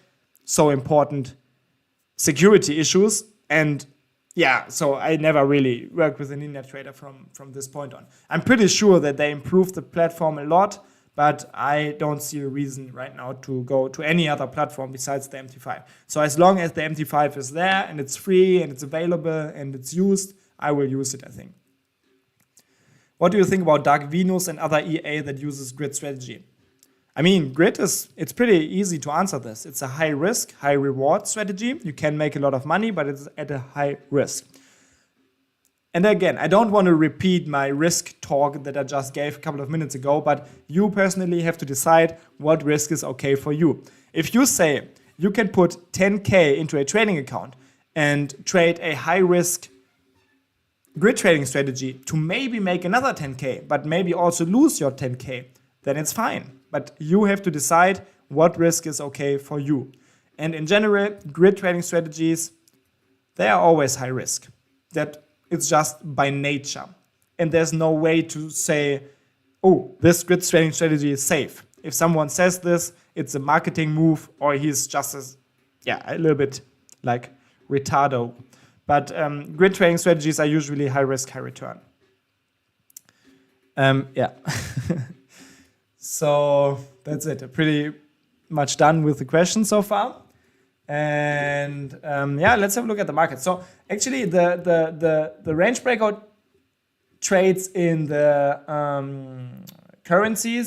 so important security issues. And yeah, so I never really worked with a NinjaTrader from this point on. I'm pretty sure that they improved the platform a lot, but I don't see a reason right now to go to any other platform besides the MT5. So as long as the MT5 is there and it's free and it's available and it's used, I will use it, I think. What do you think about Dark Venus and other EA that uses grid strategy? I mean, grid it's pretty easy to answer this. It's a high risk, high reward strategy. You can make a lot of money, but it's at a high risk. And again, I don't want to repeat my risk talk that I just gave a couple of minutes ago, but you personally have to decide what risk is okay for you. If you say you can put 10K into a trading account and trade a high risk grid trading strategy to maybe make another 10K, but maybe also lose your 10K, then it's fine. But you have to decide what risk is okay for you. And in general, grid trading strategies, they are always high risk. That it's just by nature. And there's no way to say, oh, this grid trading strategy is safe. If someone says this, it's a marketing move or he's just a little bit like retardo. But grid trading strategies are usually high risk, high return. So that's it. Pretty much done with the questions so far. And let's have a look at the market. So actually the range breakout trades in the currency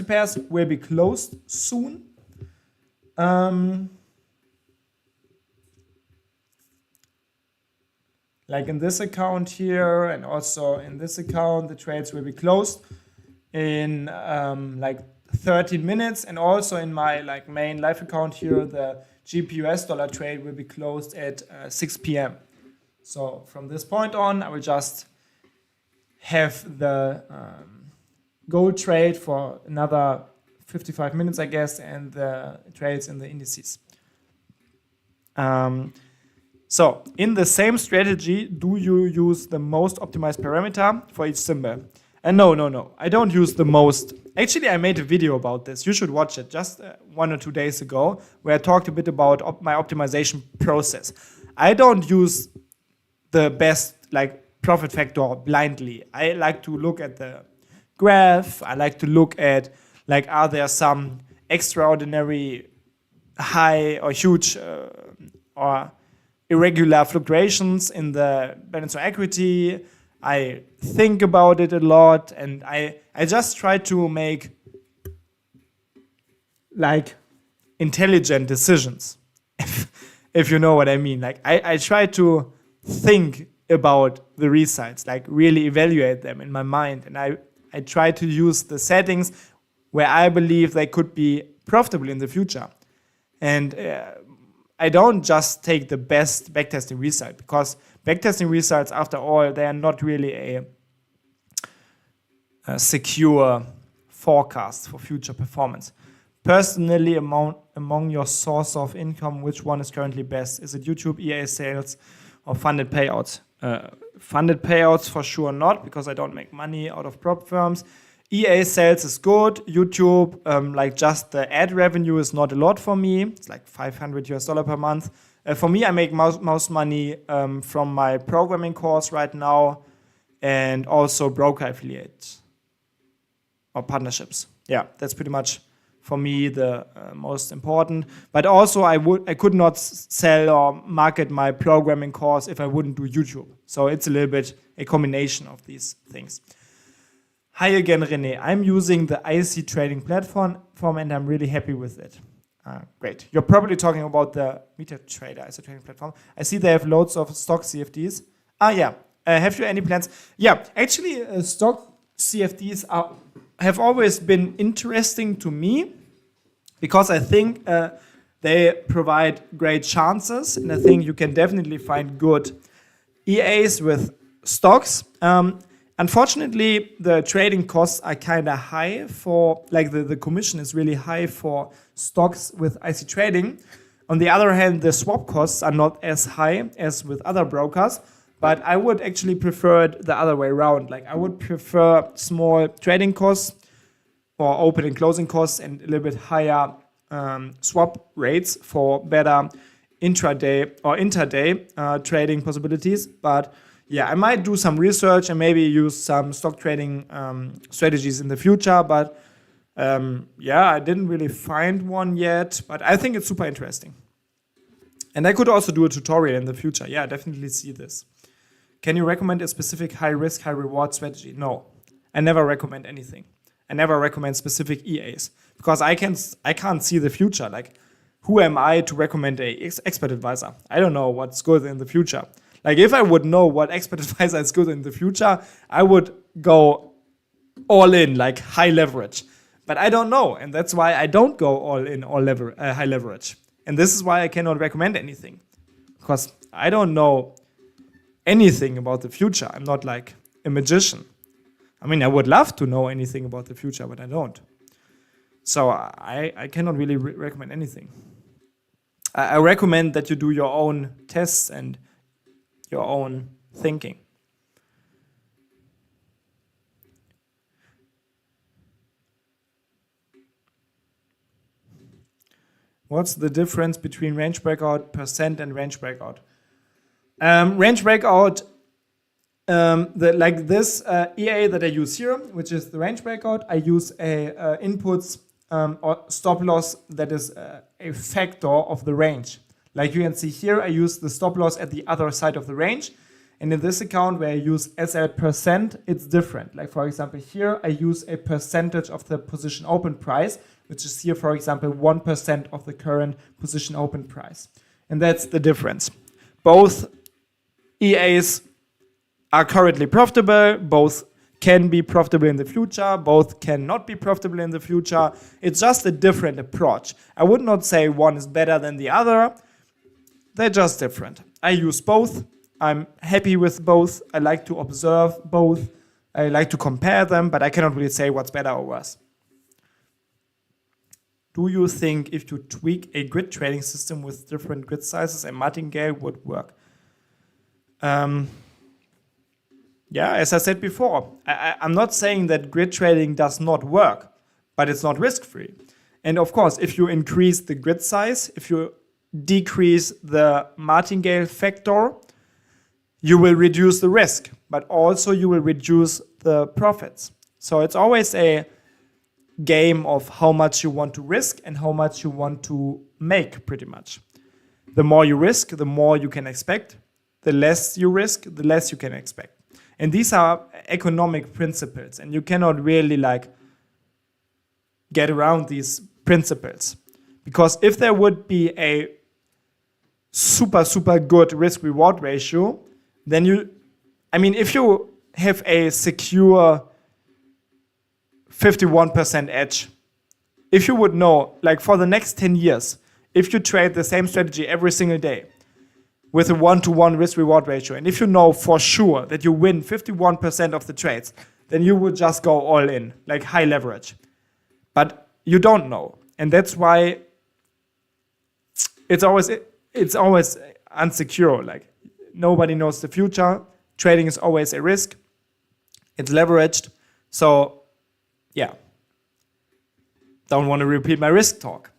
pairs will be closed soon. Like in this account here and also in this account, the trades will be closed in like 30 minutes, and also in my like main live account here, the GBP USD trade will be closed at 6 p.m. So from this point on, I will just have the gold trade for another 55 minutes, I guess, and the trades in the indices. So in the same strategy, do you use the most optimized parameter for each symbol? And no, I don't use the most. Actually, I made a video about this. You should watch it just 1 or 2 days ago, where I talked a bit about my optimization process. I don't use the best profit factor blindly. I like to look at the graph. I like to look at are there some extraordinary high or huge or irregular fluctuations in the balance or equity. I think about it a lot, and I just try to make intelligent decisions, if you know what I mean. I try to think about the results, really evaluate them in my mind, and I try to use the settings where I believe they could be profitable in the future. And I don't just take the best backtesting result, because backtesting results, after all, they are not really a secure forecast for future performance. Personally, among your source of income, which one is currently best? Is it YouTube, EA sales, or funded payouts? Funded payouts for sure not, because I don't make money out of prop firms. EA sales is good. YouTube, just the ad revenue is not a lot for me. It's $500 USD per month. For me, I make most money from my programming course right now, and also broker affiliates or partnerships. Yeah, that's pretty much for me the most important. But also, I could not sell or market my programming course if I wouldn't do YouTube. So it's a little bit a combination of these things. Hi again, René. I'm using the IC trading platform and I'm really happy with it. Great. You're probably talking about the MetaTrader IC trading platform. I see they have loads of stock CFDs. Yeah. Have you any plans? Yeah, actually, stock CFDs have always been interesting to me, because I think they provide great chances, and I think you can definitely find good EAs with stocks. Unfortunately, the trading costs are kind of high for, the commission is really high for stocks with IC trading. On the other hand, the swap costs are not as high as with other brokers, but I would actually prefer it the other way around. I would prefer small trading costs or open and closing costs and a little bit higher swap rates for better intraday or interday trading possibilities. But yeah, I might do some research and maybe use some stock trading strategies in the future, but I didn't really find one yet, but I think it's super interesting. And I could also do a tutorial in the future. Yeah, I definitely see this. Can you recommend a specific high risk, high reward strategy? No, I never recommend anything. I never recommend specific EAs, because I can't see the future. Who am I to recommend a expert advisor? I don't know what's good in the future. If I would know what expert advisor is good in the future, I would go all in, high leverage. But I don't know, and that's why I don't go all in, high leverage. And this is why I cannot recommend anything, because I don't know anything about the future. I'm not like a magician. I mean, I would love to know anything about the future, but I don't. So I cannot really recommend anything. I recommend that you do your own tests and your own thinking. What's the difference between range breakout percent and range breakout? Range breakout, this EA that I use here, which is the range breakout, I use a inputs or stop loss that is a factor of the range. Like you can see here, I use the stop loss at the other side of the range. And in this account where I use SL percent, it's different. Like for example, here I use a percentage of the position open price, which is here, for example, 1% of the current position open price. And that's the difference. Both EAs are currently profitable. Both can be profitable in the future, both cannot be profitable in the future. It's just a different approach. I would not say one is better than the other. They're just different. I use both. I'm happy with both. I like to observe both. I like to compare them, but I cannot really say what's better or worse. Do you think if you tweak a grid trading system with different grid sizes, a martingale would work? Yeah, as I said before, I'm not saying that grid trading does not work, but it's not risk-free. And of course, if you increase the grid size, if you decrease the martingale factor, you will reduce the risk, but also you will reduce the profits. So it's always a game of how much you want to risk and how much you want to make, pretty much. The more you risk, the more you can expect. The less you risk, the less you can expect. And these are economic principles, and you cannot really get around these principles. Because if there would be a super good risk-reward ratio, then if you have a secure 51% edge, if you would know, for the next 10 years, if you trade the same strategy every single day with a 1-to-1 risk-reward ratio, and if you know for sure that you win 51% of the trades, then you would just go all in, high leverage. But you don't know. And that's why it's always unsecure. Nobody knows the future. Trading is always a risk. It's leveraged. So, yeah. Don't want to repeat my risk talk.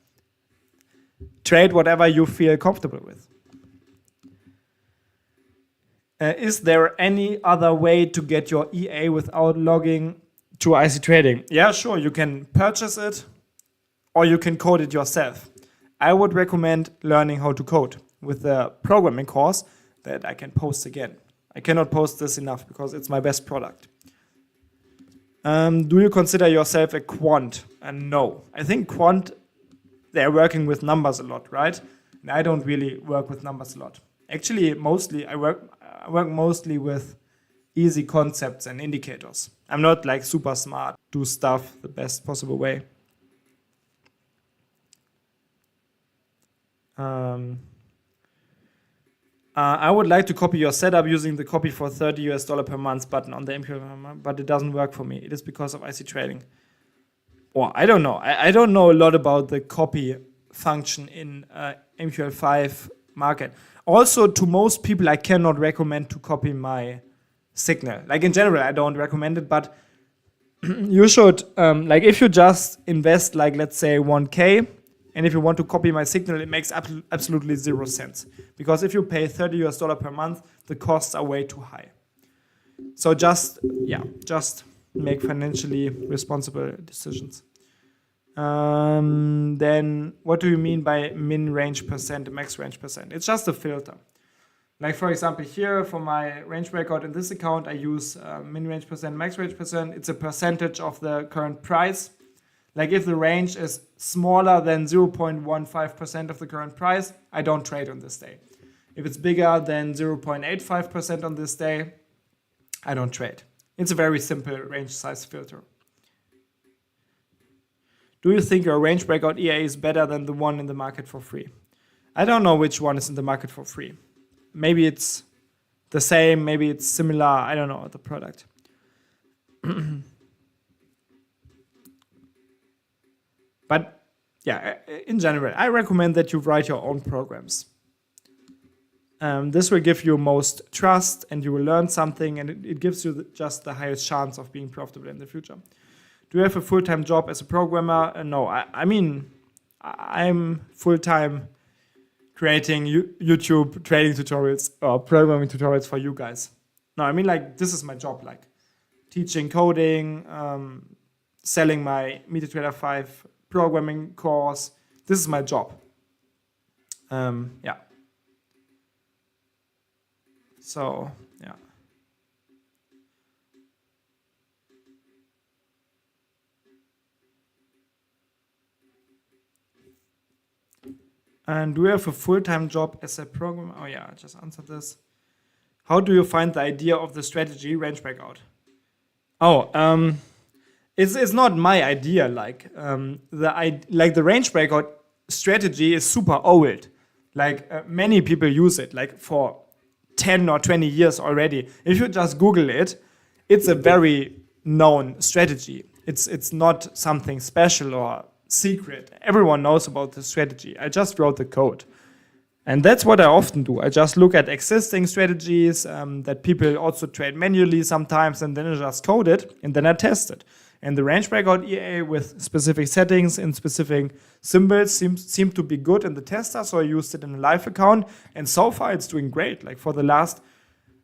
Trade whatever you feel comfortable with. Is there any other way to get your EA without logging to IC Trading? Yeah, sure. You can purchase it or you can code it yourself. I would recommend learning how to code with the programming course that I can post again. I cannot post this enough because it's my best product. Do you consider yourself a quant? No. I think quant, they're working with numbers a lot, right? And I don't really work with numbers a lot. Actually, I work mostly with easy concepts and indicators. I'm not super smart, do stuff the best possible way. I would like to copy your setup using the copy for $30 per month button on the MQL, but it doesn't work for me. It is because of IC Trading. Or I don't know. I don't know a lot about the copy function in MQL5 market. Also, to most people, I cannot recommend to copy my signal. In general, I don't recommend it, but you should, if you just invest, let's say 1K, and if you want to copy my signal, it makes absolutely 0 sense. Because if you pay $30 per month, the costs are way too high. So just make financially responsible decisions. Then what do you mean by min range percent, max range percent? It's just a filter. For example, here for my range breakout in this account, I use min range percent, max range percent. It's a percentage of the current price. If the range is smaller than 0.15% of the current price, I don't trade on this day. If it's bigger than 0.85% on this day, I don't trade. It's a very simple range size filter. Do you think your range breakout EA is better than the one in the market for free? I don't know which one is in the market for free. Maybe it's the same, maybe it's similar, I don't know, the product. But yeah, in general, I recommend that you write your own programs. This will give you most trust and you will learn something, and it gives you just the highest chance of being profitable in the future. Do you have a full-time job as a programmer? No, I'm full-time creating YouTube trading tutorials or programming tutorials for you guys. No, this is my job, teaching coding, selling my MetaTrader 5 programming course. This is my job. Yeah. So, yeah. And do you have a full-time job as a programmer? Oh yeah, I just answered this. How do you find the idea of the strategy range breakout? Oh, it's not my idea. The range breakout strategy is super old. Many people use it like for 10 or 20 years already. If you just Google it, it's a very known strategy. It's not something special or secret. Everyone knows about the strategy. I just wrote the code. And that's what I often do. I just look at existing strategies that people also trade manually sometimes, and then I just code it, and then I test it. And the range breakout EA with specific settings and specific symbols seem to be good in the tester, so I used it in a live account, and so far it's doing great. Like for the last,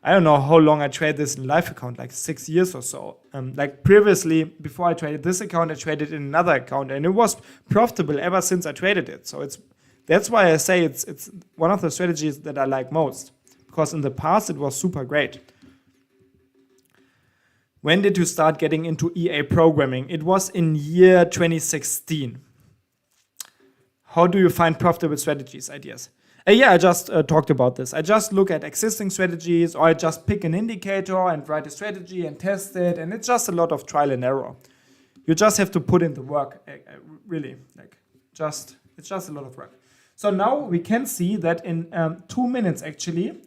I don't know how long I trade this in live account, like 6 years or so. Like previously, before I traded this account, I traded in another account, and it was profitable ever since I traded it. So that's why I say it's one of the strategies that I like most, because in the past it was super great. When did you start getting into EA programming? It was in year 2016. How do you find profitable strategies, ideas? I just talked about this. I just look at existing strategies, or I just pick an indicator and write a strategy and test it, and it's just a lot of trial and error. You just have to put in the work, really. It's just a lot of work. So now we can see that in 2 minutes actually,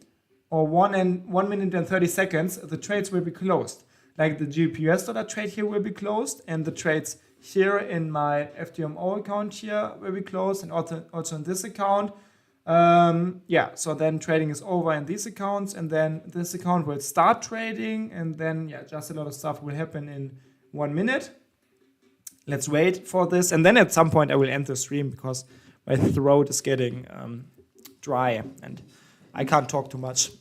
or 1 minute and 30 seconds, the trades will be closed. Like the GBP dollar trade here will be closed, and the trades here in my FTMO account here will be closed, and also in this account. So then trading is over in these accounts, and then this account will start trading, and then just a lot of stuff will happen in 1 minute. Let's wait for this, and then at some point I will end the stream because my throat is getting dry and I can't talk too much.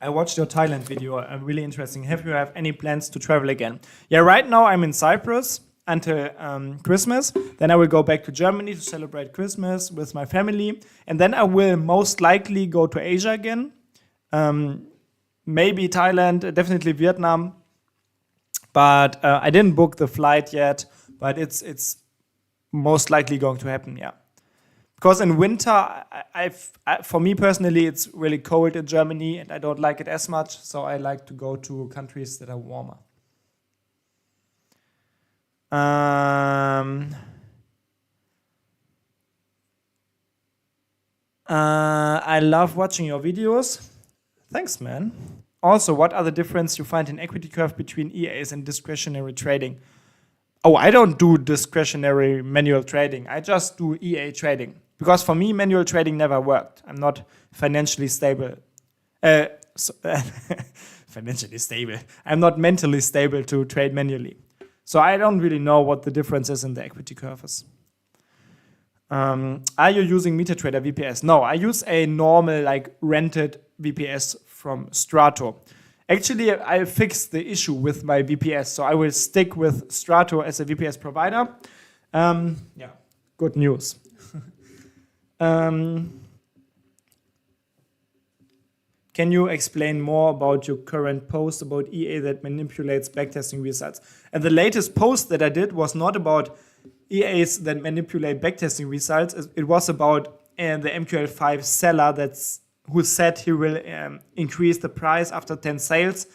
I watched your Thailand video, really interesting. Have you any plans to travel again? Yeah, right now I'm in Cyprus until Christmas. Then I will go back to Germany to celebrate Christmas with my family. And then I will most likely go to Asia again. Maybe Thailand, definitely Vietnam. But I didn't book the flight yet, but it's most likely going to happen, yeah. Because in winter, for me personally, it's really cold in Germany and I don't like it as much. So I like to go to countries that are warmer. I love watching your videos. Thanks, man. Also, what are the differences you find in equity curve between EAs and discretionary trading? Oh, I don't do discretionary manual trading. I just do EA trading. Because for me, manual trading never worked. I'm not financially stable. Financially stable. I'm not mentally stable to trade manually. So I don't really know what the difference is in the equity curves. Are you using MetaTrader VPS? No, I use a normal, rented VPS from Strato. Actually, I fixed the issue with my VPS, so I will stick with Strato as a VPS provider. Good news. Can you explain more about your current post about EA that manipulates backtesting results? And the latest post that I did was not about EAs that manipulate backtesting results. It was about the MQL5 seller who said he will increase the price after 10 sales,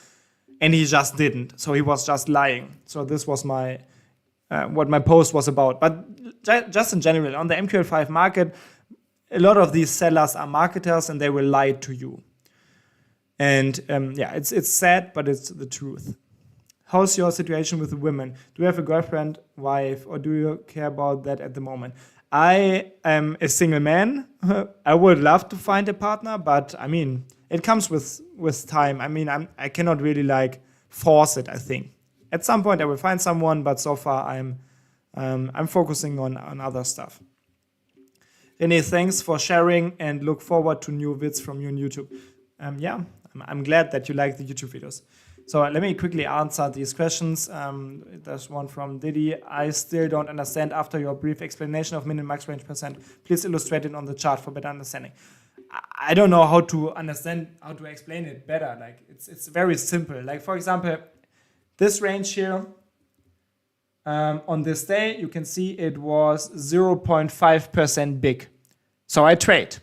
and he just didn't. So he was just lying. So this was what my post was about. But just in general, on the MQL5 market, a lot of these sellers are marketers and they will lie to you. And it's sad, but it's the truth. How's your situation with women? Do you have a girlfriend, wife, or do you care about that at the moment? I am a single man. I would love to find a partner, but it comes with time. I cannot really force it, I think. At some point I will find someone, but so far I'm focusing on other stuff. René, thanks for sharing and look forward to new vids from you on YouTube. I'm glad that you like the YouTube videos. So let me quickly answer these questions. There's one from Diddy. I still don't understand after your brief explanation of min and max range percent. Please illustrate it on the chart for better understanding. I don't know how to explain it better. It's very simple. For example, this range here, on this day, you can see it was 0.5% big. So I trade.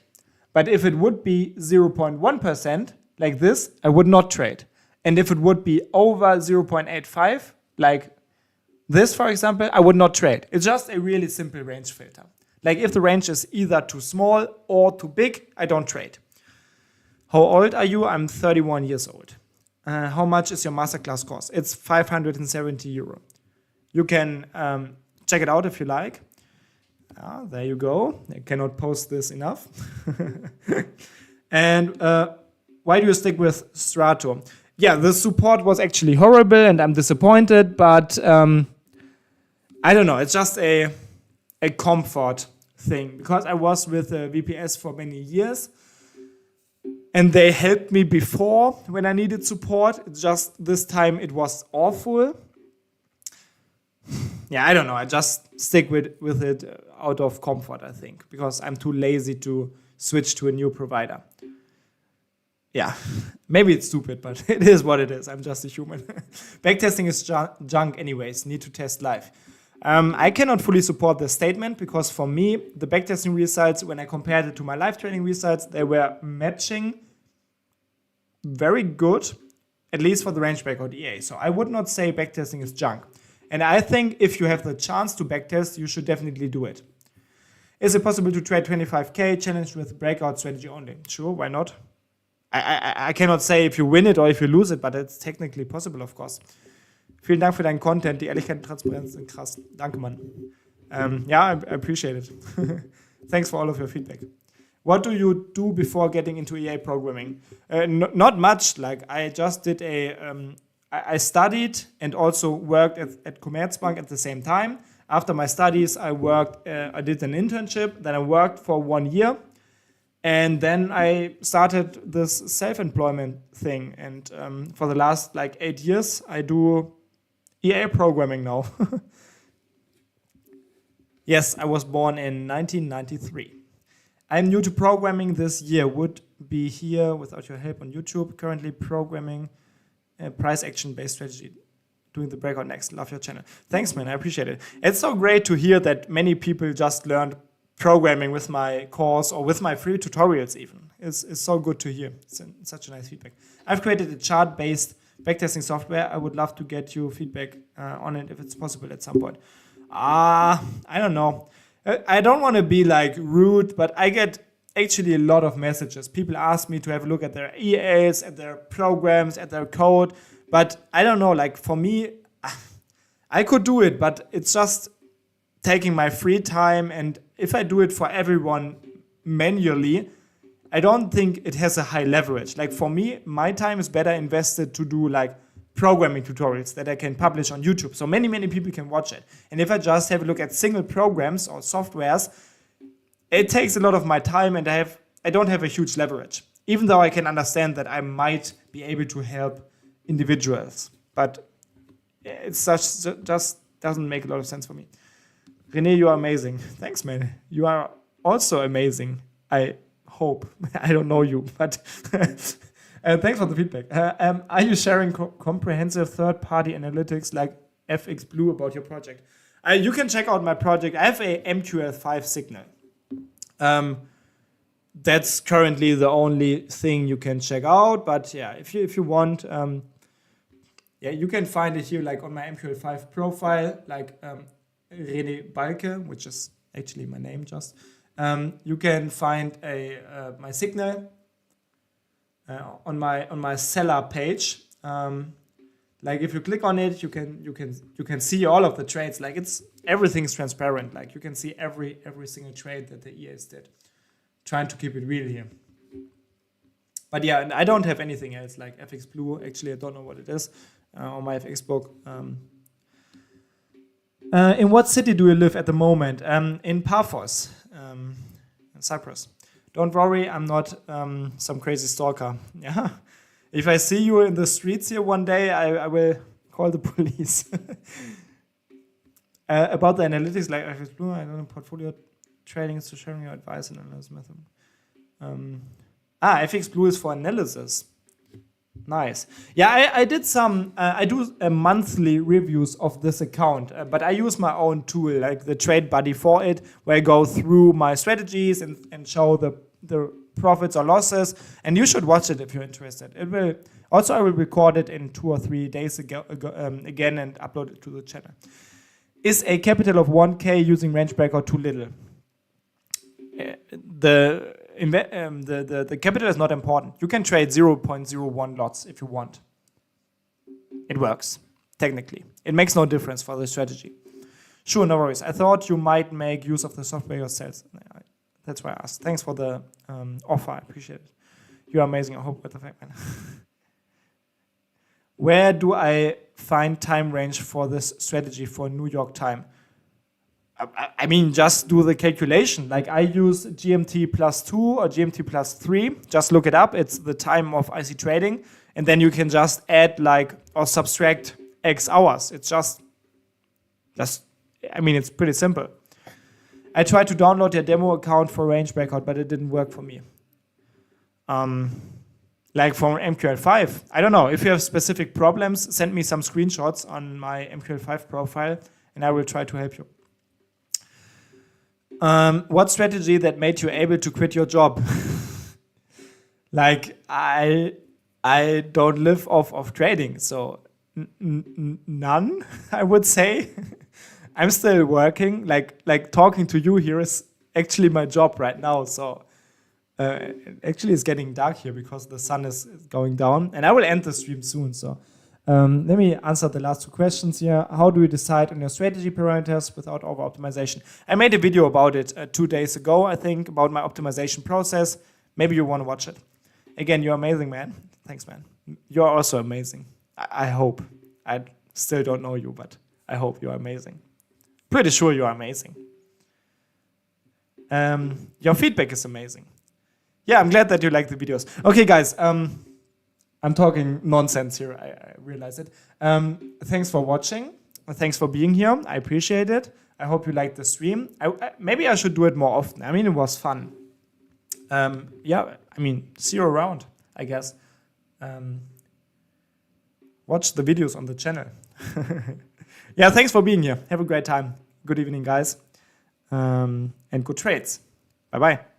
But if it would be 0.1%, like this, I would not trade. And if it would be over 0.85, like this, for example, I would not trade. It's just a really simple range filter. Like if the range is either too small or too big, I don't trade. How old are you? I'm 31 years old. How much is your masterclass course? It's 570 euro. You can check it out if you like. There you go. I cannot post this enough. And why do you stick with Strato? Yeah, the support was actually horrible and I'm disappointed, but I don't know. It's just a comfort thing because I was with VPS for many years and they helped me before when I needed support. It's just this time it was awful. Yeah, I don't know. I just stick with it out of comfort, I think, because I'm too lazy to switch to a new provider. Yeah, maybe it's stupid, but it is what it is. I'm just a human. Backtesting is junk anyways. Need to test live. I cannot fully support this statement because for me, the backtesting results, when I compared it to my live trading results, they were matching very good, at least for the range breakout EA. So I would not say backtesting is junk. And I think if you have the chance to backtest, you should definitely do it. Is it possible to trade 25k challenge with breakout strategy only? Sure, why not? I cannot say if you win it or if you lose it, but it's technically possible, of course. Vielen Dank für deinen Content. Die Ehrlichkeit und Transparenz sind krass. Danke, Mann. Yeah, I appreciate it. Thanks for all of your feedback. What do you do before getting into EA programming? Not much. Like I just did I studied and also worked at Commerzbank at the same time. After my studies, I did an internship. Then I worked for 1 year. And then I started this self-employment thing. And for the last 8 years, I do EA programming now. Yes, I was born in 1993. I'm new to programming this year. Would be here without your help on YouTube. Currently programming a price action-based strategy. Doing the breakout next. Love your channel. Thanks, man. I appreciate it. It's so great to hear that many people just learned programming with my course or with my free tutorials even. It's so good to hear. It's such a nice feedback. I've created a chart-based backtesting software. I would love to get your feedback on it if it's possible at some point. I don't know. I don't want to be rude, but I get actually a lot of messages. People ask me to have a look at their EAs, at their programs, at their code. But I don't know, for me, I could do it, but it's just taking my free time. And if I do it for everyone manually, I don't think it has a high leverage. For me, my time is better invested to do programming tutorials that I can publish on YouTube. So many people can watch it. And if I just have a look at single programs or softwares, it takes a lot of my time and I don't have a huge leverage. Even though I can understand that I might be able to help individuals. But it's just doesn't make a lot of sense for me. René, you are amazing. Thanks, man. You are also amazing. I hope. I don't know you, but thanks for the feedback. Are you sharing comprehensive third-party analytics like FX Blue about your project? You can check out my project. I have a MQL5 signal. That's currently the only thing you can check out. But yeah, if you want, you can find it here on my MQL5 profile, René Balke, which is actually my name just. You can find my signal on my seller page. If you click on it, you can see all of the trades. Everything's transparent. You can see every single trade that the EAs did. Trying to keep it real here. But yeah, and I don't have anything else like FX Blue. Actually, I don't know what it is on my FX book. In what city do you live at the moment? In Paphos, in Cyprus. Don't worry, I'm not some crazy stalker. Yeah, if I see you in the streets here one day, I will call the police. About the analytics, FX Blue, I don't know, portfolio trading is to sharing your advice and analysis method. FX Blue is for analysis. Nice. Yeah, I did I do monthly reviews of this account, but I use my own tool, the Trade Buddy for it, where I go through my strategies and show the profits or losses, and you should watch it if you're interested. It will also, I will record it in 2 or 3 days again and upload it to the channel. Is a capital of 1K using range breakout too little? The capital is not important. You can trade 0.01 lots if you want. It works, technically. It makes no difference for the strategy. Sure, no worries. I thought you might make use of the software yourself. That's why I asked. Thanks for the offer. I appreciate it. You're amazing. I hope what the fact, man. Where do I find time range for this strategy for New York time? I mean, just do the calculation. Like I use GMT +2 or GMT +3. Just look it up. It's the time of IC trading. And then you can just add like or subtract X hours. It's just, I mean, it's pretty simple. I tried to download your demo account for range breakout, but it didn't work for me. Like from MQL5. I don't know. If you have specific problems, send me some screenshots on my MQL5 profile and I will try to help you. What strategy that made you able to quit your job? Like I don't live off of trading, so none, I would say. I'm still working. Like talking to you here is actually my job right now. So actually it's getting dark here because the sun is going down, and I will end the stream soon. So let me answer the last 2 questions here. How do you decide on your strategy parameters without over-optimization? I made a video about it 2 days ago, I think, about my optimization process. Maybe you want to watch it. Again, you're amazing, man. Thanks, man. You're also amazing. I hope. I still don't know you, but I hope you're amazing. Pretty sure you're amazing. Your feedback is amazing. Yeah, I'm glad that you like the videos. Okay, guys. I'm talking nonsense here, I realize it. Thanks for watching. Thanks for being here. I appreciate it. I hope you liked the stream. Maybe I should do it more often. I mean, it was fun. Yeah, I mean, see you around, I guess. Watch the videos on the channel. Yeah, thanks for being here. Have a great time. Good evening, guys. And good trades. Bye-bye.